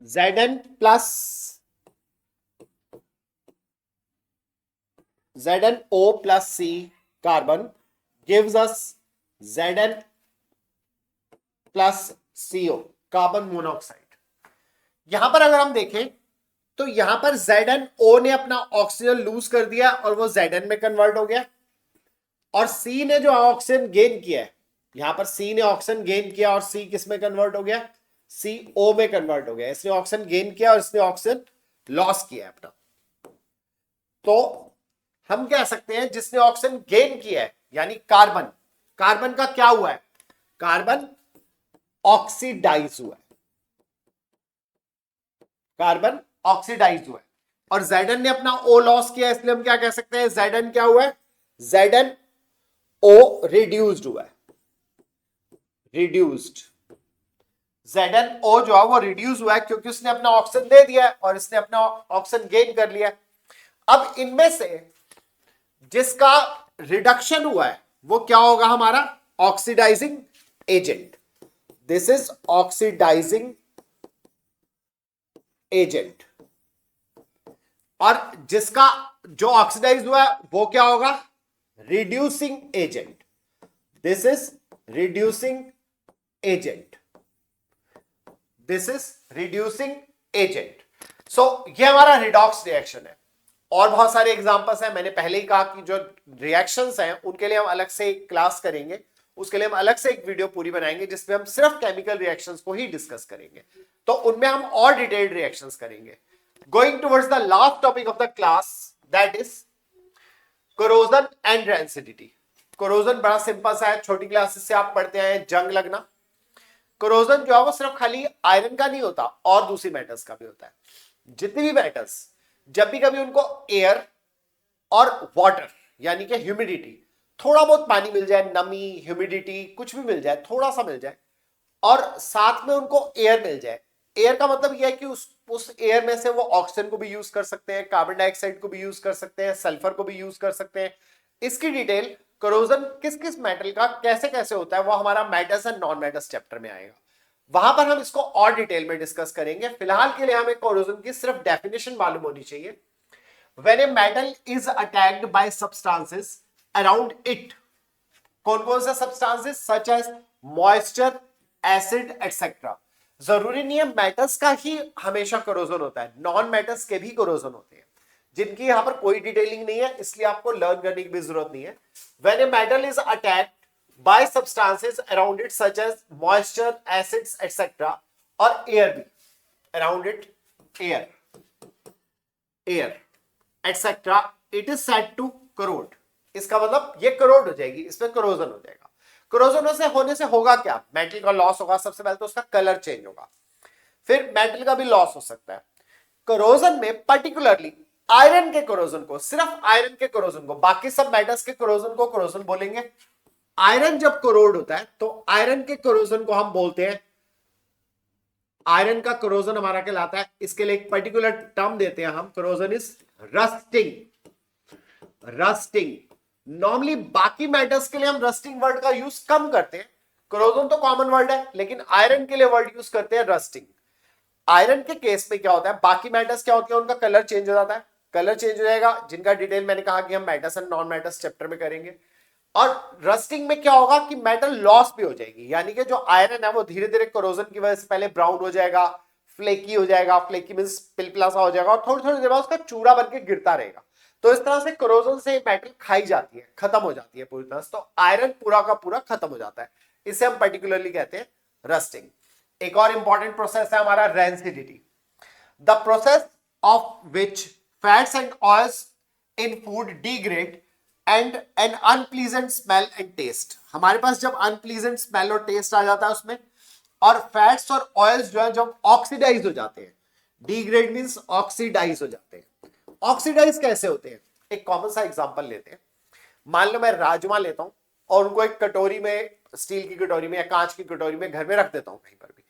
Zn plus ZnO plus C carbon gives us Zn plus CO carbon monoxide. यहां पर अगर हम देखें तो यहां पर ZnO ने अपना ऑक्सीजन लूज कर दिया और वो Zn में कन्वर्ट हो गया, और C ने जो ऑक्सीजन गेन किया है, यहां पर C ने ऑक्सीजन गेन किया और C किस में कन्वर्ट हो गया, CO में कन्वर्ट हो गया। इसने ऑक्सीजन गेन किया और इसने ऑक्सीजन लॉस किया अपना। तो हम कह सकते हैं जिसने ऑक्सीजन गेन किया है यानी कार्बन का क्या हुआ है, कार्बन ऑक्सीडाइज हुआ है, और Zn ने अपना O लॉस किया, इसलिए हम क्या कह सकते हैं, Zn क्या हुआ है, ZnO रिड्यूस्ड हुआ है, ZnO जो है वो रिड्यूस हुआ है क्योंकि उसने अपना ऑक्सीजन दे दिया है और इसने अपना ऑक्सीजन गेन कर लिया है। अब इनमें से जिसका रिडक्शन हुआ है वो क्या होगा, हमारा oxidizing agent. This is oxidizing agent, और जिसका जो ऑक्सीडाइज हुआ है वो क्या होगा, reducing agent. This is reducing agent. So ये हमारा रिडॉक्स रिएक्शन है। और बहुत सारे एग्जांपल्स हैं, मैंने पहले ही कहा कि जो रिएक्शंस हैं उनके लिए हम अलग से एक क्लास करेंगे, उसके लिए हम अलग से एक वीडियो पूरी बनाएंगे जिसमें हम सिर्फ केमिकल रिएक्शंस को ही डिस्कस करेंगे, तो उनमें हम और डिटेल्ड रिएक्शंस करेंगे। Going towards the last topic of the class, that is corrosion and rancidity. Corrosion बड़ा सिंपल सा है, छोटी क्लासेस से आप पढ़ते हैं, जंग लगना। कोरोजन जो है वो सिर्फ खाली आयरन का नहीं होता, और दूसरी मेटल्स का भी होता है। जितनी भी मेटल्स जब भी कभी उनको एयर और वाटर यानी कि ह्यूमिडिटी, थोड़ा बहुत पानी मिल जाए, नमी, ह्यूमिडिटी कुछ भी मिल जाए, थोड़ा सा मिल जाए, और साथ में उनको एयर मिल जाए। एयर का मतलब यह है कि उस एयर में से वो ऑक्सीजन को भी यूज कर सकते हैं, कार्बन डाइऑक्साइड को भी यूज कर सकते हैं, सल्फर को भी यूज कर सकते हैं। इसकी डिटेल कोरोजन किस किस मेटल का कैसे कैसे होता है वो हमारा metals and non metals chapter में आएगा, वहां पर हम इसको और डिटेल में डिस्कस करेंगे। फिलहाल के लिए हमें कोरोजन की सिर्फ डेफिनेशन मालूम होनी चाहिए। When a metal is attacked by substances around it, कौन कौन से substances such as moisture, acid, etc. जरूरी नहीं है मेटल्स का ही हमेशा कोरोजन होता है, नॉन मेटल्स के भी कोरोजन होते हैं जिनकी यहां पर कोई डिटेलिंग नहीं है, इसलिए आपको लर्न करने की भी जरूरत नहीं है। When a metal is attacked by substances around it such as moisture, acids, etc. और air भी around it, air etcetera, it is said to corrode. इसका मतलब ये करोड हो जाएगी, इसमें करोजन हो जाएगा। करोजन से होने से होगा क्या, मेटल का लॉस होगा। सबसे पहले तो उसका कलर चेंज होगा, फिर मेटल का भी लॉस हो सकता है। करोजन में पर्टिकुलरली आयरन के करोजन को, सिर्फ आयरन के करोजन को, बाकी सब मेटल्स के करोजन को करोजन बोलेंगे। आयरन जब करोड होता है तो आयरन के करोजन को हम बोलते हैं, आयरन का करोजन हमारा कहलाता है, इसके लिए एक पर्टिकुलर टर्म देते हैं हम, करोजन इज रस्टिंग। नॉर्मली बाकी मेटल्स के लिए हम रस्टिंग वर्ड का यूज कम करते हैं, करोजन तो कॉमन वर्ड है, लेकिन आयरन के लिए वर्ड यूज करते हैं रस्टिंग। आयरन के केस में क्या होता है, बाकी मेटल्स क्या होती है, उनका कलर चेंज हो जाता है, कलर चेंज हो जाएगा, जिनका डिटेल मैंने कहा कि हम metals and non metals chapter में करेंगे। और रस्टिंग में क्या होगा कि मेटल लॉस भी हो जाएगी, यानी कि जो आयरन है वो धीरे धीरे कोरोजन की वजह से पहले ब्राउन हो जाएगा, फ्लेकी हो जाएगा, फ्लेकी मींस पिलपिला सा हो जाएगा, और थोड़ी थोड़ी देर बाद उसका चूरा बनके गिरता रहेगा। तो इस तरह से कोरोजन से मेटल खाई जाती है, खत्म हो जाती है पूरी तरह से, तो आयरन पूरा का पूरा खत्म हो जाता है। इसे हम पर्टिकुलरली कहते हैं रस्टिंग। एक और इंपॉर्टेंट प्रोसेस है हमारा rancidity, the process of which fats and oils in food degrade and an unpleasant smell and taste. हमारे पास जब अनप्लीजेंट स्मेल और टेस्ट आ जाता है उसमें, और फैट्स और ऑयल्स जो है जब ऑक्सीडाइज हो जाते हैं, डिग्रेड मींस ऑक्सीडाइज हो जाते हैं। ऑक्सीडाइज कैसे होते हैं, एक कॉमन सा एग्जांपल लेते हैं। मान लो मैं राजमा लेता हूं और उनको एक कटोरी में, स्टील की कटोरी में या कांच की कटोरी में घर में रख देता हूं कहीं पर भी।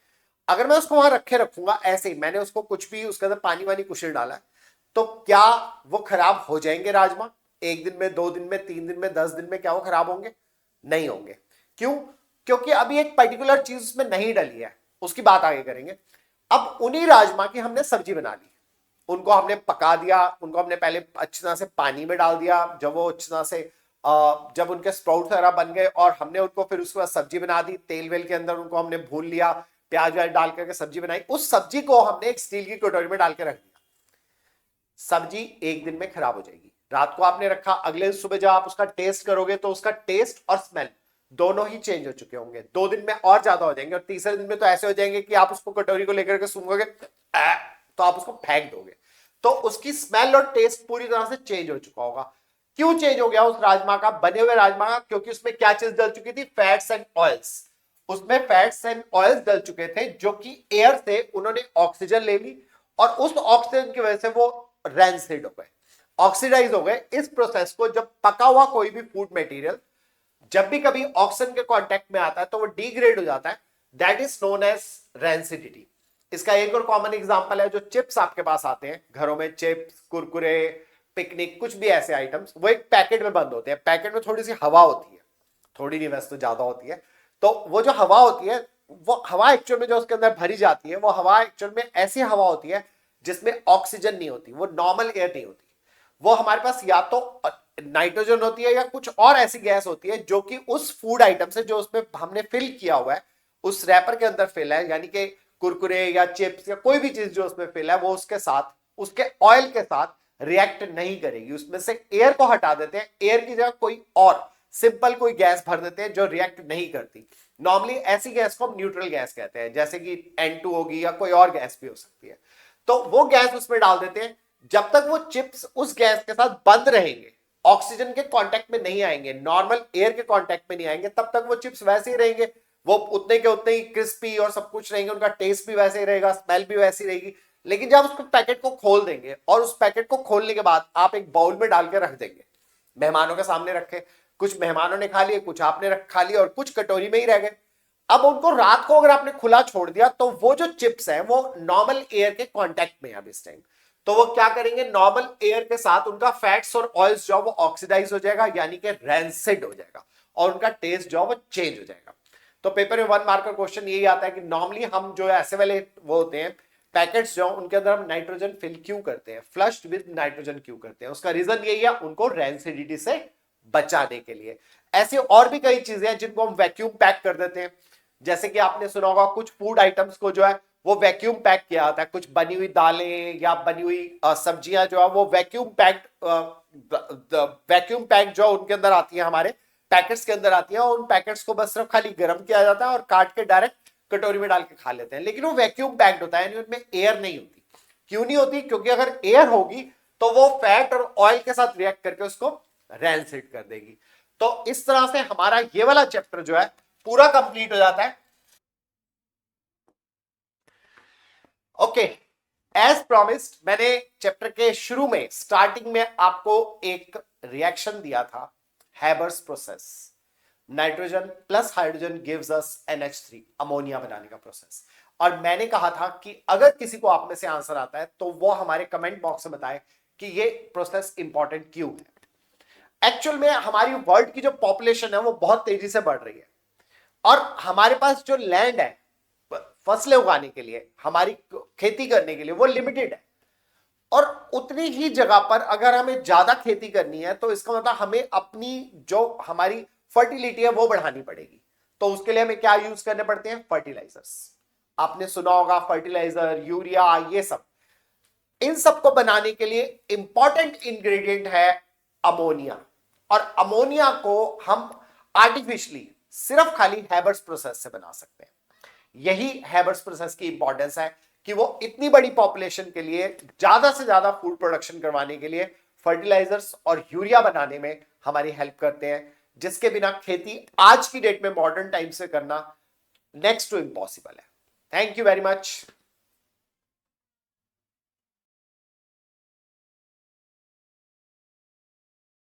अगर मैं उसको वहां रखे रखूंगा ऐसे ही, मैंने उसको कुछ भी उसके अंदर पानी वानी कुछ नहीं डाला है, तो क्या वो खराब हो जाएंगे राजमा? एक दिन में, 2 दिन में, 3 दिन में, 10 दिन में क्या वो खराब होंगे? नहीं होंगे। क्यों? क्योंकि अभी एक पर्टिकुलर चीज उसमें नहीं डली है, उसकी बात आगे करेंगे। अब उन्हीं राजमा की हमने सब्जी बना ली, उनको हमने पका दिया, उनको हमने पहले अच्छी तरह से पानी में डाल दिया, जब वो अच्छी तरह से जब उनके स्प्राउट वगैरह बन गए और हमने उनको फिर उसके बाद सब्जी बना दी, तेल वेल के अंदर उनको हमने भून लिया, प्याज व्याज डाल करके सब्जी बनाई, उस सब्जी को हमने एक स्टील की कटोरी में डाल के रख दिया। सब्जी एक दिन में खराब हो जाएगी। रात को आपने रखा, अगले सुबह जब आप उसका टेस्ट करोगे तो उसका टेस्ट और स्मेल दोनों ही चेंज हो चुके होंगे। 2 दिन में और ज्यादा हो जाएंगे, और तीसरे दिन में तो ऐसे हो जाएंगे कि आप उसको कटोरी को लेकर के सूंघोगे तो आप उसको फेंक दोगे। तो उसकी स्मेल और टेस्ट पूरी तरह से चेंज हो चुका होगा। क्यों चेंज हो गया उस राजमा का, बने हुए राजमा का? क्योंकि उसमें क्या चीज डल चुकी थी? Fats and oils. उसमें फैट्स एंड ऑयल्स डल चुके थे जो कि एयर से उन्होंने ऑक्सीजन ले ली, और उस ऑक्सीजन की वजह से वो रेंसिड हो गए, ऑक्सीडाइज हो गए। इस प्रोसेस को, जब पका हुआ कोई भी फूड मटेरियल जब भी कभी ऑक्सीजन के कांटेक्ट में आता है तो वो डिग्रेड हो जाता है, that is known as rancidity. इसका एक और कॉमन एग्जांपल है, जो चिप्स आपके पास आते हैं घरों में, चिप्स, कुरकुरे, पिकनिक, कुछ भी ऐसे आइटम्स, वो एक पैकेट में बंद होते हैं। पैकेट में थोड़ी सी हवा होती है, थोड़ी नहीं वैसे तो ज्यादा होती है, तो वो जो हवा होती है, वो हवा एक्चुअल में जो उसके अंदर भरी जाती है, वो हवा एक्चुअल में ऐसी हवा होती है जिसमें ऑक्सीजन नहीं होती, वो नॉर्मल एयर नहीं होती। वो हमारे पास या तो नाइट्रोजन होती है या कुछ और ऐसी गैस होती है जो कि उस फूड आइटम से, जो उसमें हमने फिल किया हुआ है, उस रैपर के अंदर फिल है, यानी कि कुरकुरे या चिप्स या कोई भी चीज जो उसमें फिल है, वो उसके साथ, उसके ऑयल के साथ रिएक्ट नहीं करेगी, उसमें से एयर को हटा देते हैं, एयर की जगह कोई और सिंपल कोई गैस भर देते हैं जो रिएक्ट नहीं करती। नॉर्मली ऐसी गैस को हम न्यूट्रल गैस कहते हैं, जैसे कि N2 होगी या कोई और गैस भी हो सकती है। तो वो गैस उसमें डाल देते हैं, जब तक वो चिप्स उस गैस के साथ बंद रहेंगे, ऑक्सीजन के कांटेक्ट में नहीं आएंगे, नॉर्मल एयर के कांटेक्ट में नहीं आएंगे, तब तक वो चिप्स वैसे ही रहेंगे, वो उतने के उतने ही क्रिस्पी और सब कुछ रहेंगे, उनका टेस्ट भी वैसे ही रहेगा, स्मेल भी वैसी रहेगी। लेकिन जब उसको पैकेट को खोल देंगे और उस पैकेट को खोलने के बाद आप एक बाउल में डाल के रख देंगे, मेहमानों के सामने रखे, कुछ मेहमानों ने खा लिए, कुछ आपने खा लिया और कुछ कटोरी में ही रह गए। अब उनको रात को अगर आपने खुला छोड़ दिया तो वो जो चिप्स हैं वो नॉर्मल एयर के कांटेक्ट में है अब इस टाइम, तो वो क्या करेंगे, नॉर्मल एयर के साथ उनका फैट्स और ऑयल्स जो वो ऑक्सीडाइज हो जाएगा, यानी कि रैंसिड हो जाएगा और उनका टेस्ट जो वो चेंज हो जाएगा। तो पेपर में 1 मार्कर क्वेश्चन यही आता है कि नॉर्मली हम जो ऐसे वाले वो होते हैं पैकेट्स जो उनके अंदर हम नाइट्रोजन फिल क्यों करते हैं, फ्लश्ड विद नाइट्रोजन क्यों करते हैं, उसका रीजन यही है, उनको रैंसिडिटी से बचाने के लिए। ऐसी और भी कई चीजें हैं जिनको हम वैक्यूम पैक कर देते हैं, जैसे कि आपने सुना होगा कुछ फूड आइटम्स को जो है वो वैक्यूम पैक किया जाता है, कुछ बनी हुई दालें या बनी हुई सब्जियां जो है वो वैक्यूम पैक जो उनके अंदर आती है, हमारे पैकेट्स के अंदर आती है, और उन पैकेट्स को बस सिर्फ खाली गर्म किया जाता है और काट के डायरेक्ट कटोरी में डाल के खा लेते हैं, लेकिन वो वैक्यूम पैक्ड होता है, यानी उनमें एयर नहीं होती। क्यों नहीं होती? क्योंकि अगर एयर होगी तो वो फैट और ऑयल के साथ रिएक्ट करके उसको रैंसिड कर देगी। तो इस तरह से हमारा ये वाला चैप्टर जो है पूरा कंप्लीट हो जाता है। ओके, एज प्रॉमिस्ड मैंने चैप्टर के शुरू में स्टार्टिंग में आपको एक रिएक्शन दिया था, Haber's process, nitrogen plus hydrogen gives us NH3, ammonia बनाने का प्रोसेस। और मैंने कहा था कि अगर किसी को आप में से आंसर आता है तो वो हमारे कमेंट बॉक्स में बताए कि ये प्रोसेस इंपॉर्टेंट क्यों है। एक्चुअल में हमारी वर्ल्ड की जो पॉपुलेशन है वो बहुत तेजी से बढ़ रही है और हमारे पास जो लैंड है फसलें उगाने के लिए, हमारी खेती करने के लिए, वो लिमिटेड है। और उतनी ही जगह पर अगर हमें ज्यादा खेती करनी है तो इसका मतलब हमें अपनी जो हमारी फर्टिलिटी है वो बढ़ानी पड़ेगी। तो उसके लिए हमें क्या यूज करने पड़ते हैं? फर्टिलाइजर्स। आपने सुना होगा फर्टिलाइजर, यूरिया, ये सब। इन सब को बनाने के लिए इंपॉर्टेंट इंग्रेडिएंट है अमोनिया, और अमोनिया को हम आर्टिफिशियली सिर्फ खाली हैबर्स प्रोसेस से बना सकते हैं। यही हैबर्स प्रोसेस की इंपॉर्टेंस है कि वो इतनी बड़ी पॉपुलेशन के लिए ज्यादा से ज्यादा फूड प्रोडक्शन करवाने के लिए फर्टिलाइजर्स और यूरिया बनाने में हमारी हेल्प करते हैं, जिसके बिना खेती आज की डेट में मॉडर्न टाइम से करना नेक्स्ट टू इम्पॉसिबल है। Thank you very much.